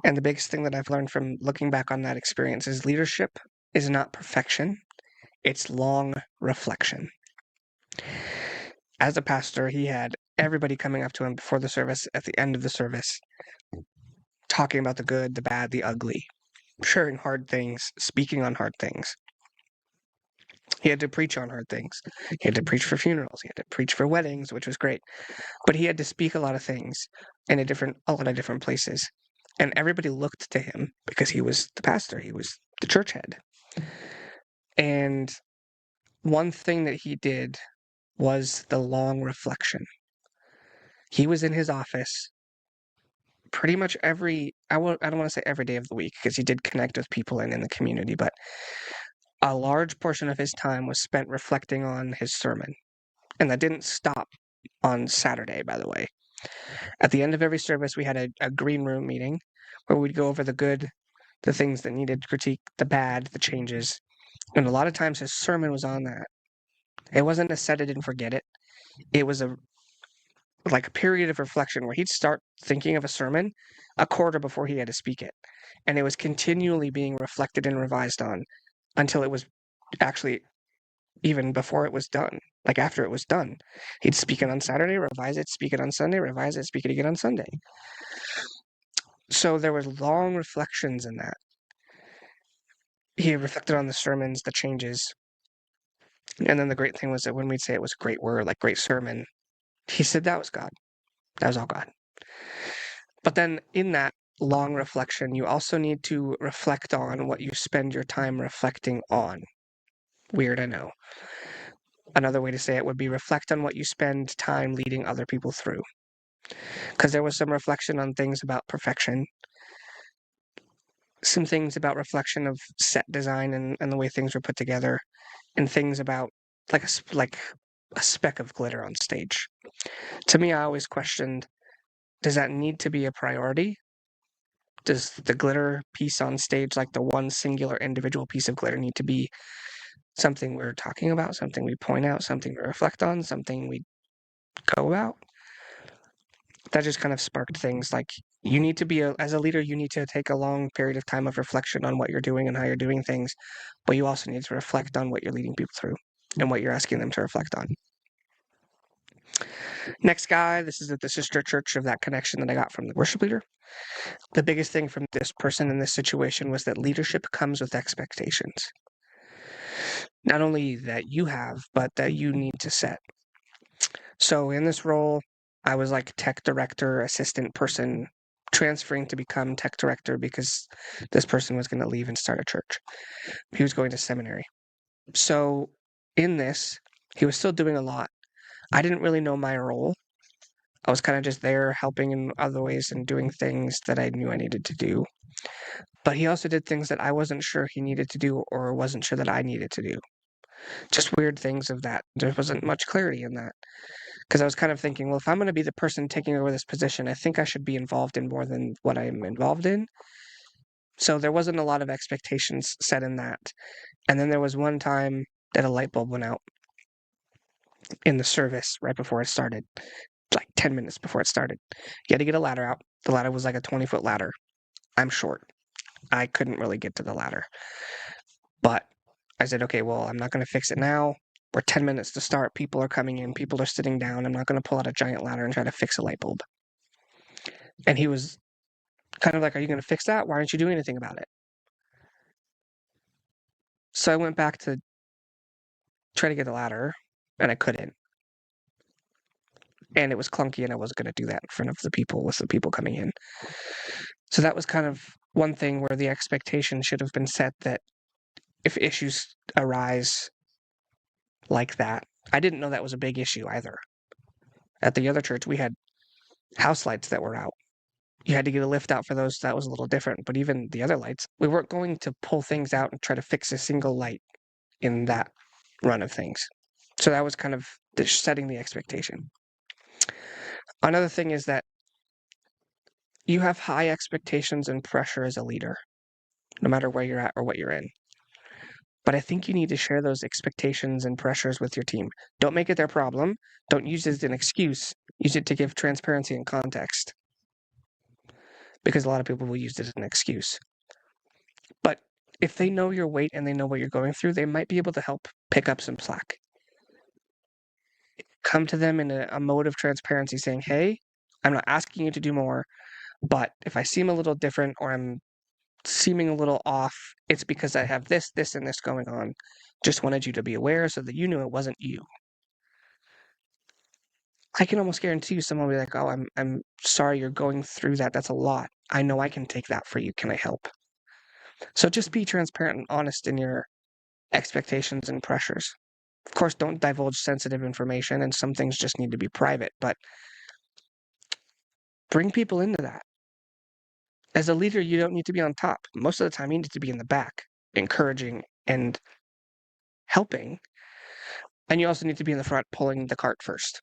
And the biggest thing that I've learned from looking back on that experience is leadership is not perfection, it's long reflection. As a pastor, he had everybody coming up to him before the service, at the end of the service, talking about the good, the bad, the ugly, sharing hard things, speaking on hard things. He had to preach on hard things. He had to preach for funerals. He had to preach for weddings, which was great. But he had to speak a lot of things in a lot of different places. And everybody looked to him because he was the pastor. He was the church head. And one thing that he did was the long reflection. He was in his office pretty much I don't want to say every day of the week because he did connect with people in the community, but a large portion of his time was spent reflecting on his sermon. And that didn't stop on Saturday, by the way. At the end of every service, we had a green room meeting where we'd go over the good, the things that needed critique, the bad, the changes. And a lot of times his sermon was on that. It wasn't a set it and forget it. It was a period of reflection where he'd start thinking of a sermon a quarter before he had to speak it. And it was continually being reflected and revised on until it was actually even before it was done, like after it was done. He'd speak it on Saturday, revise it, speak it on Sunday, revise it, speak it again on Sunday. So there was long reflections in that. He reflected on the sermons, the changes. And then the great thing was that when we'd say it was a great word, like great sermon, he said that was God. That was all God. But then in that long reflection, you also need to reflect on what you spend your time reflecting on. Weird, I know. Another way to say it would be reflect on what you spend time leading other people through. Because there was some reflection on things about perfection, some things about reflection of set design and the way things were put together, and things about like a speck of glitter on stage. To me, I always questioned, does that need to be a priority? Does the glitter piece on stage, like the one singular individual piece of glitter, need to be something we're talking about, something we point out, something we reflect on, something we go about? That just kind of sparked things like you need to be, as a leader, you need to take a long period of time of reflection on what you're doing and how you're doing things, but you also need to reflect on what you're leading people through and what you're asking them to reflect on. Next guy, this is at the sister church of that connection that I got from the worship leader. The biggest thing from this person in this situation was that leadership comes with expectations. Not only that you have, but that you need to set. So in this role, I was like tech director, assistant person, transferring to become tech director because this person was going to leave and start a church. He was going to seminary. So in this, he was still doing a lot. I didn't really know my role. I was kind of just there helping in other ways and doing things that I knew I needed to do. But he also did things that I wasn't sure he needed to do or wasn't sure that I needed to do. Just weird things of that. There wasn't much clarity in that. Because I was kind of thinking, well, if I'm going to be the person taking over this position, I think I should be involved in more than what I'm involved in. So there wasn't a lot of expectations set in that. And then there was one time that a light bulb went out in the service right before it started, like 10 minutes before it started. You had to get a ladder out. The ladder was like a 20-foot ladder. I'm short. I couldn't really get to the ladder. But I said, okay, well, I'm not going to fix it now. we're 10 minutes to start. People are coming in. People are sitting down. I'm not going to pull out a giant ladder and try to fix a light bulb. And he was kind of like, are you going to fix that? Why aren't you doing anything about it? So I went back to try to get the ladder, and I couldn't. And it was clunky, and I wasn't going to do that in front of the people with the people coming in. So that was kind of one thing where the expectation should have been set that if issues arise like that, I didn't know that was a big issue either. At the other church, we had house lights that were out. You had to get a lift out for those. That was a little different. But even the other lights, we weren't going to pull things out and try to fix a single light in that run of things. So that was kind of setting the expectation. Another thing is that you have high expectations and pressure as a leader, no matter where you're at or what you're in. But I think you need to share those expectations and pressures with your team. Don't make it their problem. Don't use it as an excuse. Use it to give transparency and context. Because a lot of people will use it as an excuse. But if they know your weight and they know what you're going through, they might be able to help pick up some slack. Come to them in a mode of transparency saying, hey, I'm not asking you to do more, but if I seem a little different or I'm seeming a little off, it's because I have this, this, and this going on. Just wanted you to be aware so that you knew it wasn't you. I can almost guarantee you someone will be like, oh, I'm sorry you're going through that. That's a lot. I know I can take that for you. Can I help? So just be transparent and honest in your expectations and pressures. Of course, don't divulge sensitive information, and some things just need to be private, but bring people into that. As a leader, you don't need to be on top. Most of the time, you need to be in the back, encouraging and helping. And you also need to be in the front, pulling the cart first.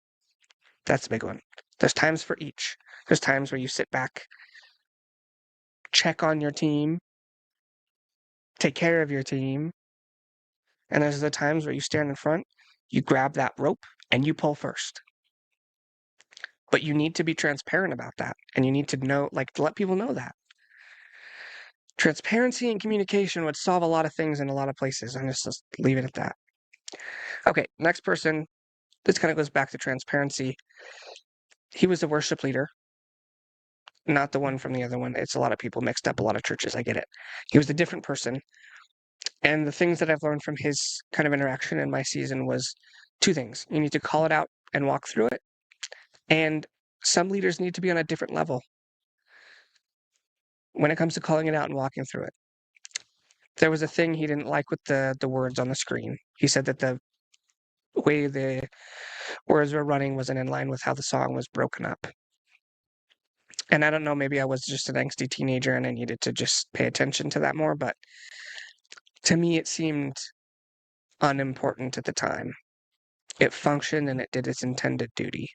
That's a big one. There's times for each. There's times where you sit back, check on your team, take care of your team. And there's the times where you stand in front, you grab that rope, and you pull first. But you need to be transparent about that. And you need to know, to let people know that. Transparency and communication would solve a lot of things in a lot of places. I'm just leave it at that. Okay, next person. This kind of goes back to transparency. He was a worship leader, not the one from the other one. It's a lot of people mixed up, a lot of churches. I get it. He was a different person. And the things that I've learned from his kind of interaction in my season was two things. You need to call it out and walk through it. And some leaders need to be on a different level when it comes to calling it out and walking through it. There was a thing he didn't like with the words on the screen. He said that the way the words were running wasn't in line with how the song was broken up. And I don't know, maybe I was just an angsty teenager and I needed to just pay attention to that more, but to me it seemed unimportant at the time. It functioned and it did its intended duty.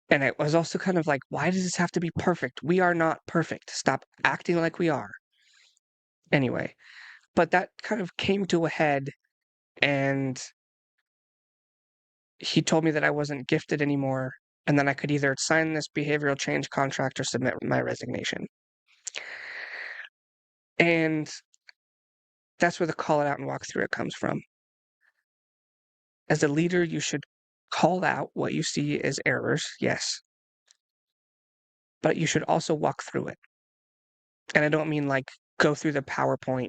And it was also kind of like, why does this have to be perfect? We are not perfect. Stop acting like we are. Anyway, but that kind of came to a head, and he told me that I wasn't gifted anymore, and then I could either sign this behavioral change contract or submit my resignation. And that's where the call it out and walk through it comes from. As a leader, you should call out what you see as errors, yes, but you should also walk through it. And I don't mean go through the PowerPoint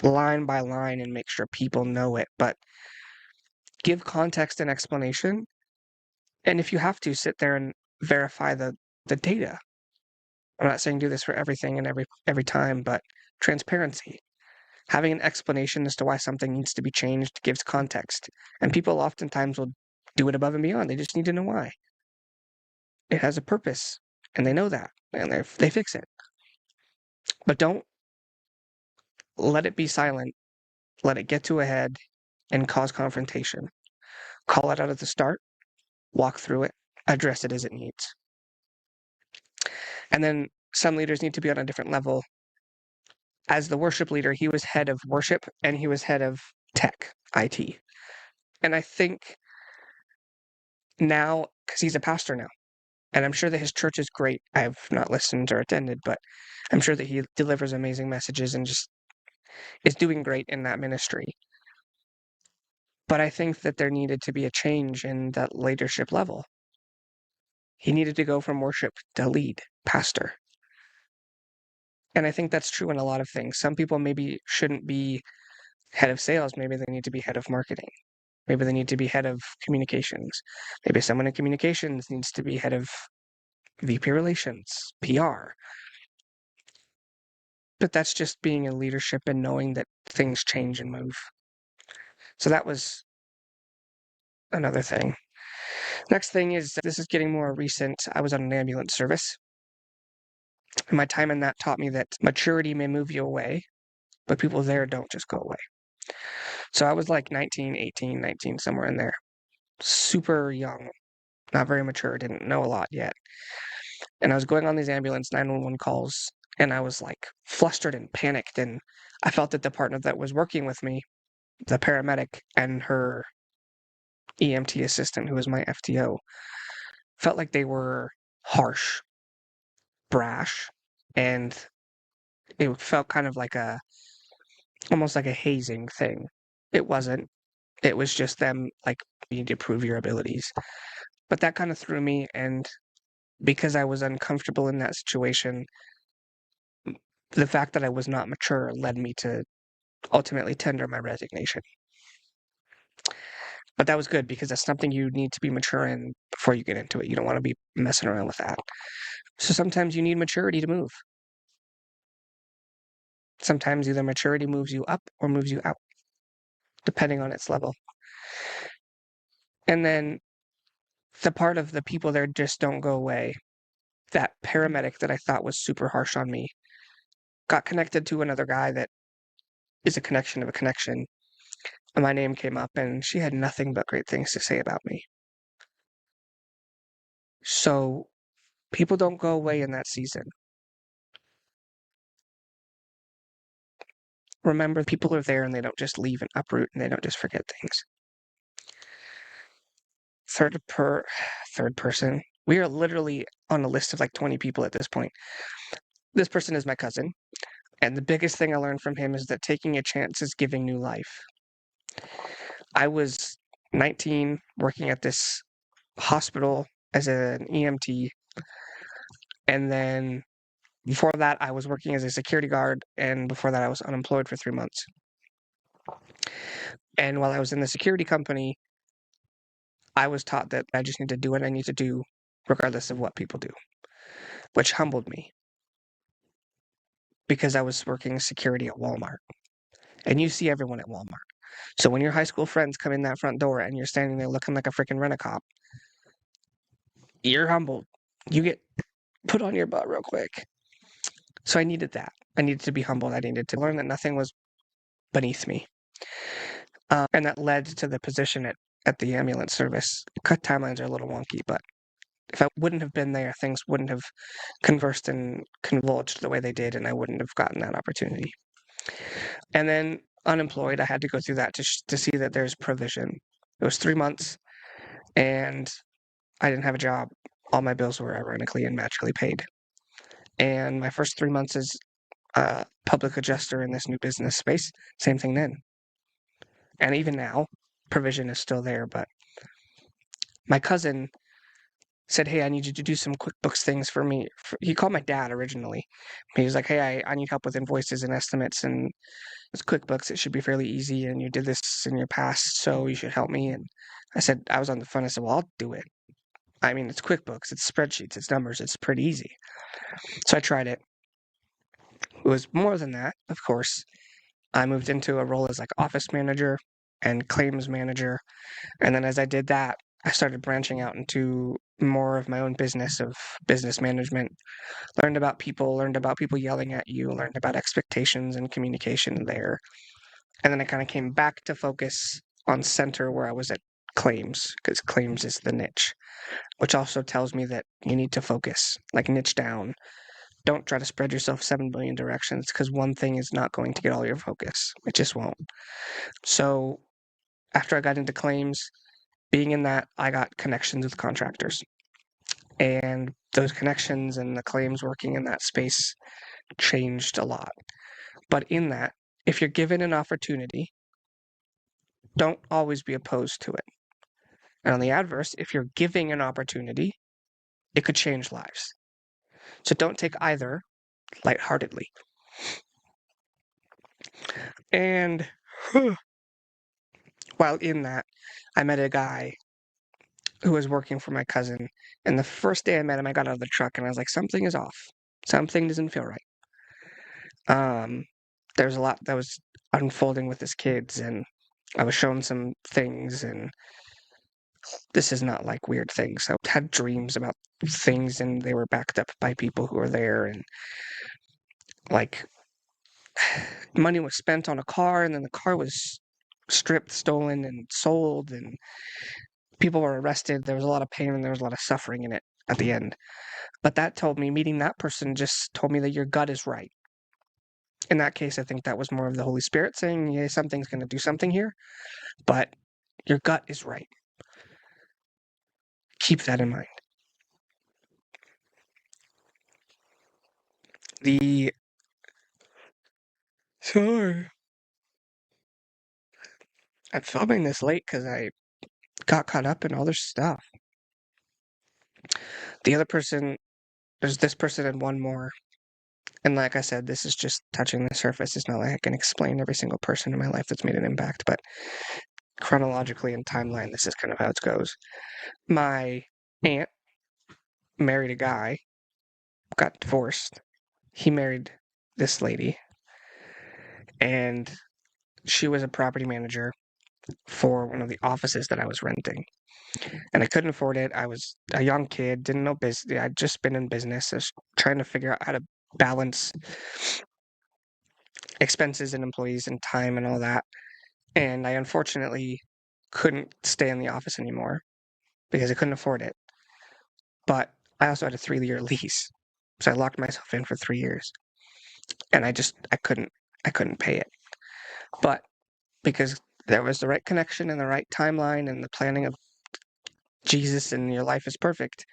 line by line and make sure people know it, but give context and explanation. And if you have to, sit there and verify the data. I'm not saying do this for everything and every time, but transparency. Having an explanation as to why something needs to be changed gives context. And people oftentimes will do it above and beyond. They just need to know why. It has a purpose, and they know that, and they fix it. But don't let it be silent. Let it get to a head and cause confrontation. Call it out at the start, walk through it, address it as it needs. And then some leaders need to be on a different level. As the worship leader, he was head of worship and he was head of tech, IT. And I think now, because he's a pastor now, and I'm sure that his church is great. I have not listened or attended, but I'm sure that he delivers amazing messages and just is doing great in that ministry. But I think that there needed to be a change in that leadership level. He needed to go from worship to lead, pastor. And I think that's true in a lot of things. Some people maybe shouldn't be head of sales. Maybe they need to be head of marketing. Maybe they need to be head of communications. Maybe someone in communications needs to be head of VP relations, PR. But that's just being in leadership and knowing that things change and move. So that was another thing. Next thing is, this is getting more recent. I was on an ambulance service. And my time in that taught me that maturity may move you away, but people there don't just go away. So I was like 19, 18, 19, somewhere in there. Super young, not very mature, didn't know a lot yet. And I was going on these ambulance 911 calls, and I was like flustered and panicked. And I felt that the partner that was working with me, the paramedic, and her EMT assistant, who was my FTO, felt like they were harsh, brash, and it felt kind of like almost like a hazing thing. It wasn't. It was just them like, you need to prove your abilities. But that kind of threw me, and because I was uncomfortable in that situation, the fact that I was not mature led me to ultimately tender my resignation. But that was good because that's something you need to be mature in before you get into it. You don't want to be messing around with that. So sometimes you need maturity to move. Sometimes either maturity moves you up or moves you out, depending on its level. And then the part of the people there just don't go away. That paramedic that I thought was super harsh on me got connected to another guy that is a connection of a connection. And my name came up, and she had nothing but great things to say about me. So people don't go away in that season. Remember, people are there and they don't just leave and uproot, and they don't just forget things. Third person. We are literally on a list of like 20 people at this point. This person is my cousin. And the biggest thing I learned from him is that taking a chance is giving new life. I was 19, working at this hospital as an EMT. And then before that, I was working as a security guard. And before that, I was unemployed for 3 months. And while I was in the security company, I was taught that I just need to do what I need to do, regardless of what people do, which humbled me because I was working security at Walmart. And you see everyone at Walmart. So when your high school friends come in that front door and you're standing there looking like a freaking rent-a-cop, you're humbled. You get put on your butt real quick. So I needed that. I needed to be humbled. I needed to learn that nothing was beneath me. And that led to the position at the ambulance service. Cut timelines are a little wonky, but if I wouldn't have been there, things wouldn't have conversed and convulged the way they did, and I wouldn't have gotten that opportunity. And then unemployed, I had to go through that to see that there's provision. It was 3 months, and I didn't have a job. All my bills were ironically and magically paid. And my first 3 months as a public adjuster in this new business space, same thing then. And even now, provision is still there, but my cousin said, "Hey, I need you to do some QuickBooks things for me." He called my dad originally. He was like, "Hey, I need help with invoices and estimates, and it's QuickBooks. It should be fairly easy, and you did this in your past, so you should help me." And I said, I was on the phone. I said, "Well, I'll do it. I mean, it's QuickBooks, it's spreadsheets, it's numbers, it's pretty easy." So I tried it. It was more than that, of course. I moved into a role as like office manager and claims manager. And then as I did that, I started branching out into more of my own business of business management. Learned about people yelling at you, learned about expectations and communication there. And then I kind of came back to focus on center where I was at claims, because claims is the niche, which also tells me that you need to focus, like niche down. Don't try to spread yourself 7 billion directions, because one thing is not going to get all your focus. It just won't. So after I got into claims, being in that, I got connections with contractors. And those connections and the claims working in that space changed a lot. But in that, if you're given an opportunity, don't always be opposed to it. And on the adverse, if you're giving an opportunity, it could change lives. So don't take either lightheartedly. And while in that, I met a guy who was working for my cousin. And the first day I met him, I got out of the truck and I was like, something is off. Something doesn't feel right. There's a lot that was unfolding with his kids, and I was shown some things, and this is not like weird things. I had dreams about things, and they were backed up by people who were there, and like money was spent on a car, and then the car was stripped, stolen, and sold, and people were arrested. There was a lot of pain and there was a lot of suffering in it at the end. But that told me, meeting that person just told me that your gut is right. In that case, I think that was more of the Holy Spirit saying, yeah, something's going to do something here, but your gut is right. Keep that in mind. Sorry. I'm filming this late because I got caught up in other stuff. The other person, there's this person and one more. And like I said, this is just touching the surface. It's not like I can explain every single person in my life that's made an impact, but chronologically and timeline, this is kind of how it goes. My aunt married a guy, got divorced. He married this lady, and she was a property manager for one of the offices that I was renting. And I couldn't afford it. I was a young kid, didn't know business. I'd just been in business. I was trying to figure out how to balance expenses and employees and time and all that. And I unfortunately couldn't stay in the office anymore because I couldn't afford it. But I also had a 3-year lease. So I locked myself in for 3 years. And I couldn't pay it. But because there was the right connection and the right timeline and the planning of Jesus and your life is perfect,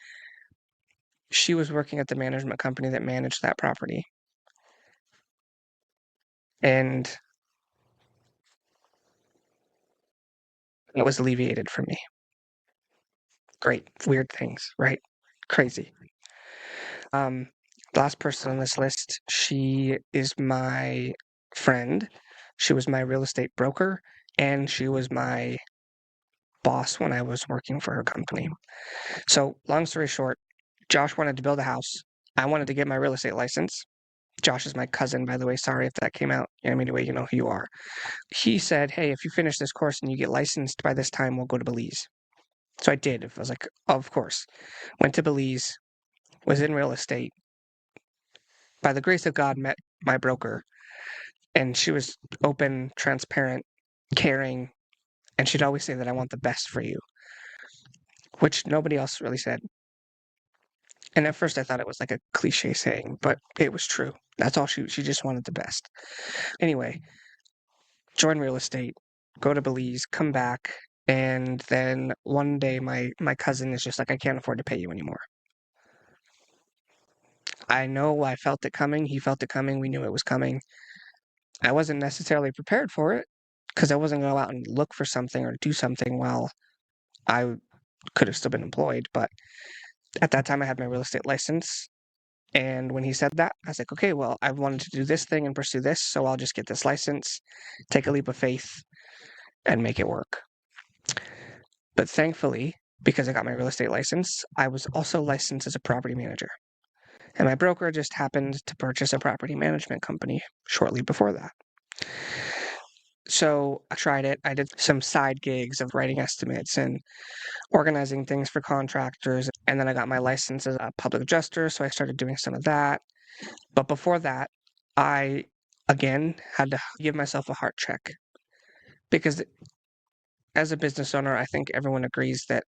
she was working at the management company that managed that property. And it was alleviated for me. Great. Weird things, right? Crazy. The last person on this list, she is my friend. She was my real estate broker, and she was my boss when I was working for her company. So, long story short, Josh wanted to build a house. I wanted to get my real estate license. Josh is my cousin, by the way. Sorry if that came out. Anyway, you know who you are. He said, hey, if you finish this course and you get licensed by this time, we'll go to Belize. So I did. I was like, of course. Went to Belize, was in real estate. By the grace of God, met my broker. And she was open, transparent, caring. And she'd always say that I want the best for you, which nobody else really said. And at first I thought it was like a cliche saying, but it was true. That's all she just wanted the best. Anyway, join real estate, go to Belize, come back, and then one day my cousin is just like, I can't afford to pay you anymore. I know I felt it coming. He felt it coming. We knew it was coming. I wasn't necessarily prepared for it because I wasn't going to go out and look for something or do something while I could have still been employed. But at that time, I had my real estate license. And when he said that, I was like, okay, well, I wanted to do this thing and pursue this. So I'll just get this license, take a leap of faith, and make it work. But thankfully, because I got my real estate license, I was also licensed as a property manager. And my broker just happened to purchase a property management company shortly before that. So I tried it. I did some side gigs of writing estimates and organizing things for contractors. And then I got my license as a public adjuster. So I started doing some of that. But before that, I again had to give myself a heart check because as a business owner, I think everyone agrees that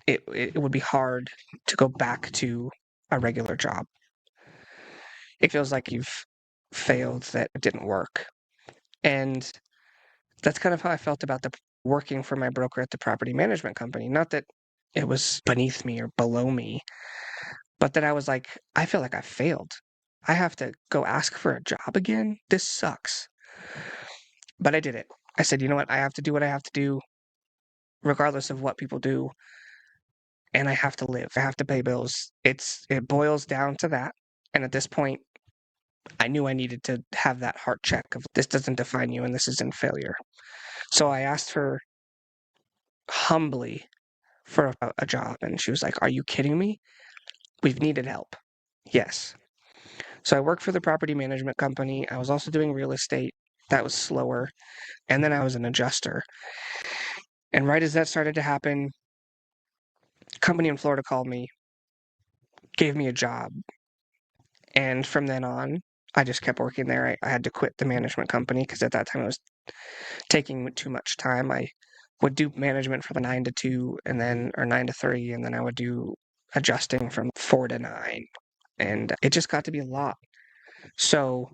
it would be hard to go back to a regular job. It feels like you've failed, that it didn't work. And that's kind of how I felt about the working for my broker at the property management company. Not that it was beneath me or below me, but that I was like, I feel like I failed. I have to go ask for a job again. This sucks. But I did it. I said, you know what? I have to do what I have to do, regardless of what people do. And I have to live. I have to pay bills. It boils down to that. And at this point, I knew I needed to have that heart check of this doesn't define you and this isn't failure. So I asked her humbly for a job. And she was like, are you kidding me? We've needed help. Yes. So I worked for the property management company. I was also doing real estate. That was slower. And then I was an adjuster. And right as that started to happen, a company in Florida called me, gave me a job. And from then on, I just kept working there. I had to quit the management company because at that time it was taking too much time. I would do management from 9 to 2 and then, or 9 to 3, and then I would do adjusting from 4 to 9. And it just got to be a lot. So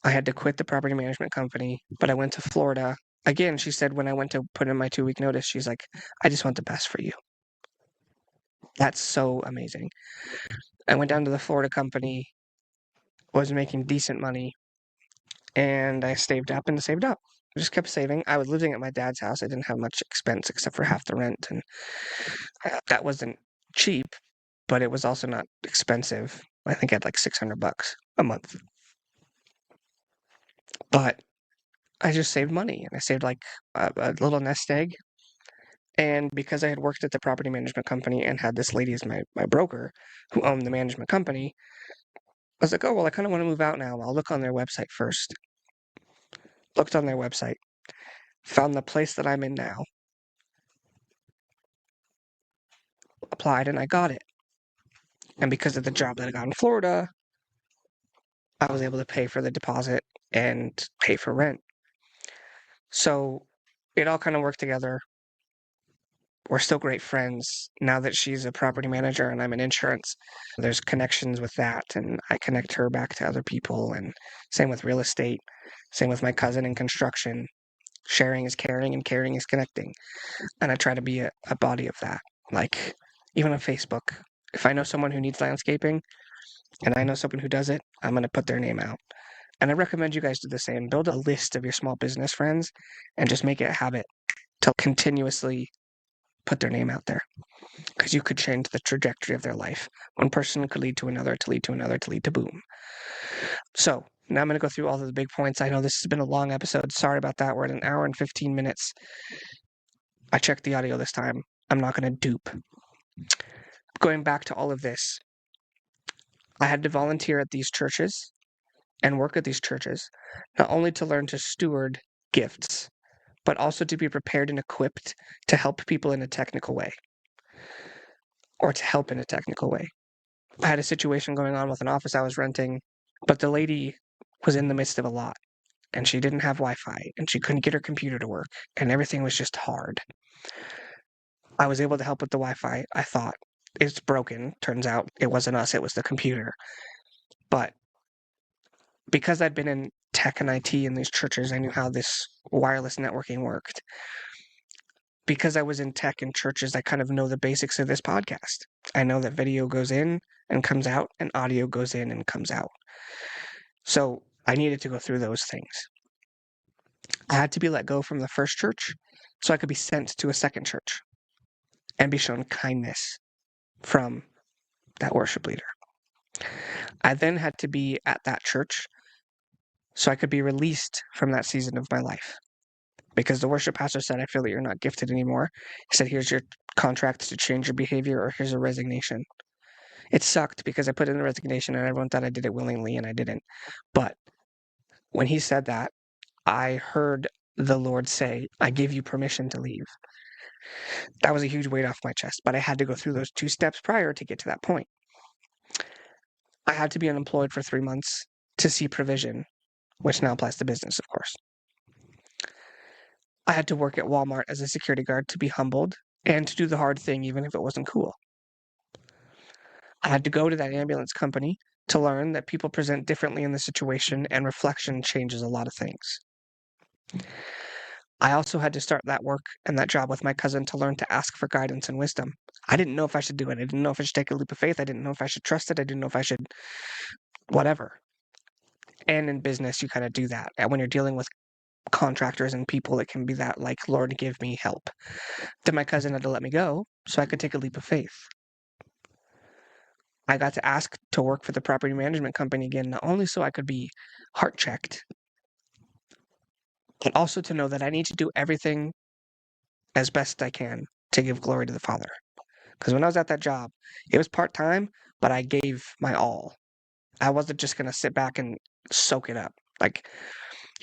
I had to quit the property management company, but I went to Florida. Again, she said when I went to put in my 2 week notice, she's like, I just want the best for you. That's so amazing. I went down to the Florida company, was making decent money, and I saved up and saved up. I just kept saving. I was living at my dad's house. I didn't have much expense except for half the rent, and that wasn't cheap, but it was also not expensive. I think I had like $600 a month. But I just saved money, and I saved like a little nest egg. And because I had worked at the property management company and had this lady as my broker who owned the management company, I was like, oh, well, I kind of want to move out now. I'll look on their website first. Looked on their website, found the place that I'm in now, applied, and I got it. And because of the job that I got in Florida, I was able to pay for the deposit and pay for rent. So it all kind of worked together. We're still great friends now that she's a property manager and I'm in insurance. There's connections with that, and I connect her back to other people. And same with real estate, same with my cousin in construction. Sharing is caring, and caring is connecting. And I try to be a body of that. Like, even on Facebook, if I know someone who needs landscaping and I know someone who does it, I'm going to put their name out. And I recommend you guys do the same. Build a list of your small business friends and just make it a habit to continuously put their name out there, because you could change the trajectory of their life. One person could lead to another, to lead to another, to lead to boom. So now I'm going to go through all of the big points. I know this has been a long episode. Sorry about that. We're at an hour and 15 minutes. I checked the audio this time. I'm not going to dupe. Going back to all of this, I had to volunteer at these churches and work at these churches, not only to learn to steward gifts, but also to be prepared and equipped to help people in a technical way, or to help in a technical way. I had a situation going on with an office I was renting, but the lady was in the midst of a lot, and she didn't have Wi-Fi, and she couldn't get her computer to work, and everything was just hard. I was able to help with the Wi-Fi. I thought it's broken. Turns out it wasn't us, it was the computer. But because I'd been in tech and IT in these churches, I knew how this wireless networking worked. Because I was in tech and churches, I kind of know the basics of this podcast. I know that video goes in and comes out, and audio goes in and comes out. So I needed to go through those things. I had to be let go from the first church so I could be sent to a second church and be shown kindness from that worship leader. I then had to be at that church so I could be released from that season of my life. Because the worship pastor said, I feel that you're not gifted anymore. He said, here's your contract to change your behavior, or here's a resignation. It sucked because I put in the resignation and everyone thought I did it willingly, and I didn't. But when he said that, I heard the Lord say, I give you permission to leave. That was a huge weight off my chest, but I had to go through those 2 steps prior to get to that point. I had to be unemployed for 3 months to see provision, which now applies to business, of course. I had to work at Walmart as a security guard to be humbled and to do the hard thing, even if it wasn't cool. I had to go to that ambulance company to learn that people present differently in the situation, and reflection changes a lot of things. I also had to start that work and that job with my cousin to learn to ask for guidance and wisdom. I didn't know if I should do it. I didn't know if I should take a leap of faith. I didn't know if I should trust it. I didn't know if I should whatever. And in business, you kind of do that. And when you're dealing with contractors and people that can be that like, Lord, give me help. Then my cousin had to let me go so I could take a leap of faith. I got to ask to work for the property management company again, not only so I could be heart checked, but also to know that I need to do everything as best I can to give glory to the Father. Because when I was at that job, it was part time, but I gave my all. I wasn't just going to sit back and soak it up. Like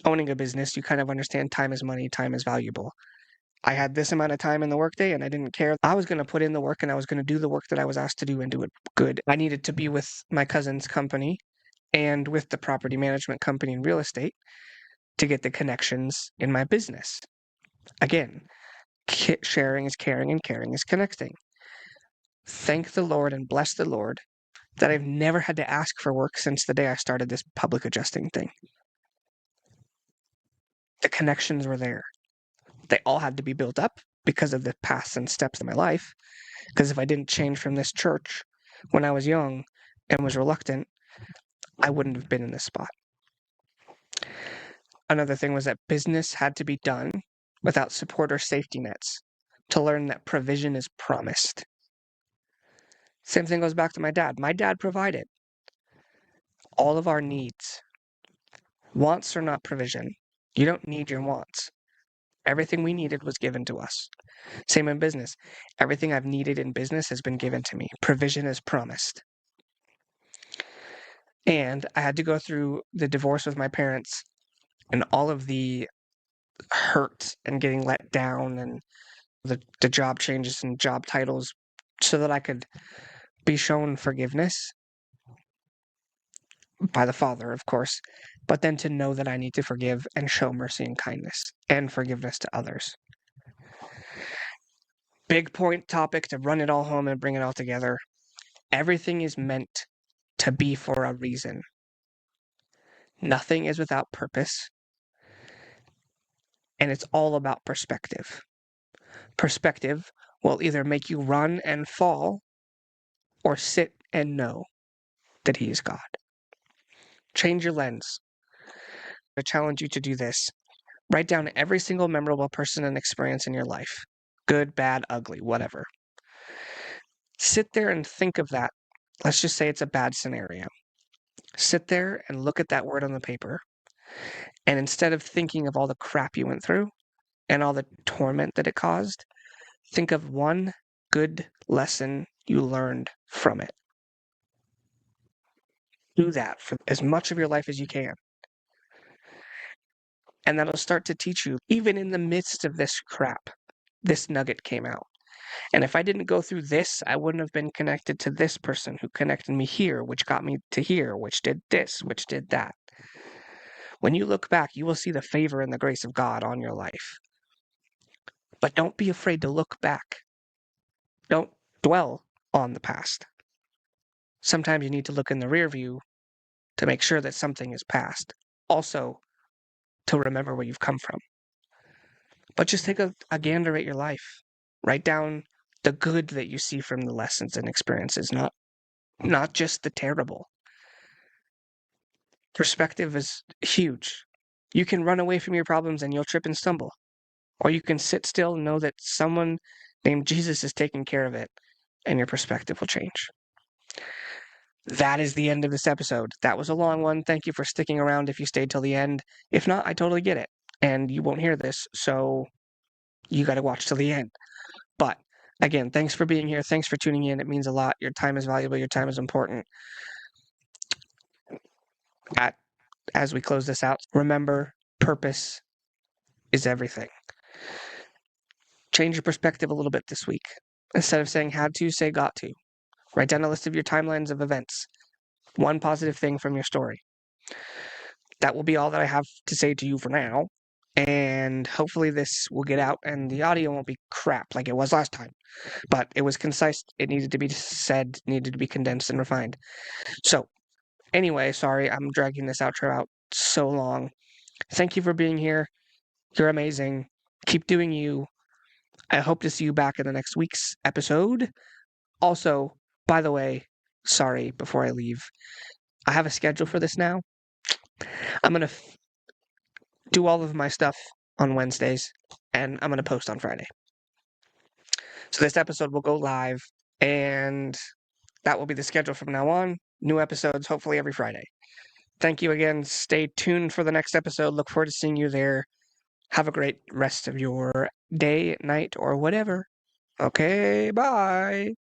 owning a business, you kind of understand time is money, time is valuable. I had this amount of time in the workday and I didn't care. I was going to put in the work and I was going to do the work that I was asked to do and do it good. I needed to be with my cousin's company and with the property management company in real estate to get the connections in my business. Again, sharing is caring and caring is connecting. Thank the Lord and bless the Lord that I've never had to ask for work since the day I started this public adjusting thing. The connections were there. They all had to be built up because of the paths and steps in my life. Because if I didn't change from this church when I was young and was reluctant, I wouldn't have been in this spot. Another thing was that business had to be done without support or safety nets to learn that provision is promised. Same thing goes back to my dad. My dad provided all of our needs. Wants are not provision. You don't need your wants. Everything we needed was given to us. Same in business. Everything I've needed in business has been given to me. Provision is promised. And I had to go through the divorce with my parents and all of the hurt and getting let down and the job changes and job titles so that I could be shown forgiveness by the Father, of course, but then to know that I need to forgive and show mercy and kindness and forgiveness to others. Big point topic to run it all home and bring it all together. Everything is meant to be for a reason. Nothing is without purpose. And it's all about perspective. Perspective will either make you run and fall or sit and know that He is God. Change your lens. I challenge you to do this. Write down every single memorable person and experience in your life. Good, bad, ugly, whatever. Sit there and think of that. Let's just say it's a bad scenario. Sit there and look at that word on the paper. And instead of thinking of all the crap you went through and all the torment that it caused, think of one good lesson you learned from it. Do that for as much of your life as you can. And that'll start to teach you, even in the midst of this crap, this nugget came out. And if I didn't go through this, I wouldn't have been connected to this person who connected me here, which got me to here, which did this, which did that. When you look back, you will see the favor and the grace of God on your life. But don't be afraid to look back. Don't dwell on the past. Sometimes you need to look in the rear view to make sure that something is past. Also, to remember where you've come from. But just take a gander at your life. Write down the good that you see from the lessons and experiences, not just the terrible. Perspective is huge. You can run away from your problems and you'll trip and stumble. Or you can sit still and know that someone named Jesus is taking care of it and your perspective will change. That is the end of this episode. That was a long one. Thank you for sticking around if you stayed till the end. If not, I totally get it. And you won't hear this, so you got to watch till the end. But again, thanks for being here. Thanks for tuning in. It means a lot. Your time is valuable. Your time is important. As we close this out, remember, purpose is everything. Change your perspective a little bit this week. Instead of saying had to, say got to. Write down a list of your timelines of events. One positive thing from your story. That will be all that I have to say to you for now. And hopefully this will get out and the audio won't be crap like it was last time. But it was concise. It needed to be said, needed to be condensed and refined. So anyway, sorry, I'm dragging this outro out so long. Thank you for being here. You're amazing. Keep doing you. I hope to see you back in the next week's episode. Also, by the way, sorry, before I leave, I have a schedule for this now. I'm going to do all of my stuff on Wednesdays, and I'm going to post on Friday. So this episode will go live, and that will be the schedule from now on. New episodes, hopefully every Friday. Thank you again. Stay tuned for the next episode. Look forward to seeing you there. Have a great rest of your day, night, or whatever. Okay, bye.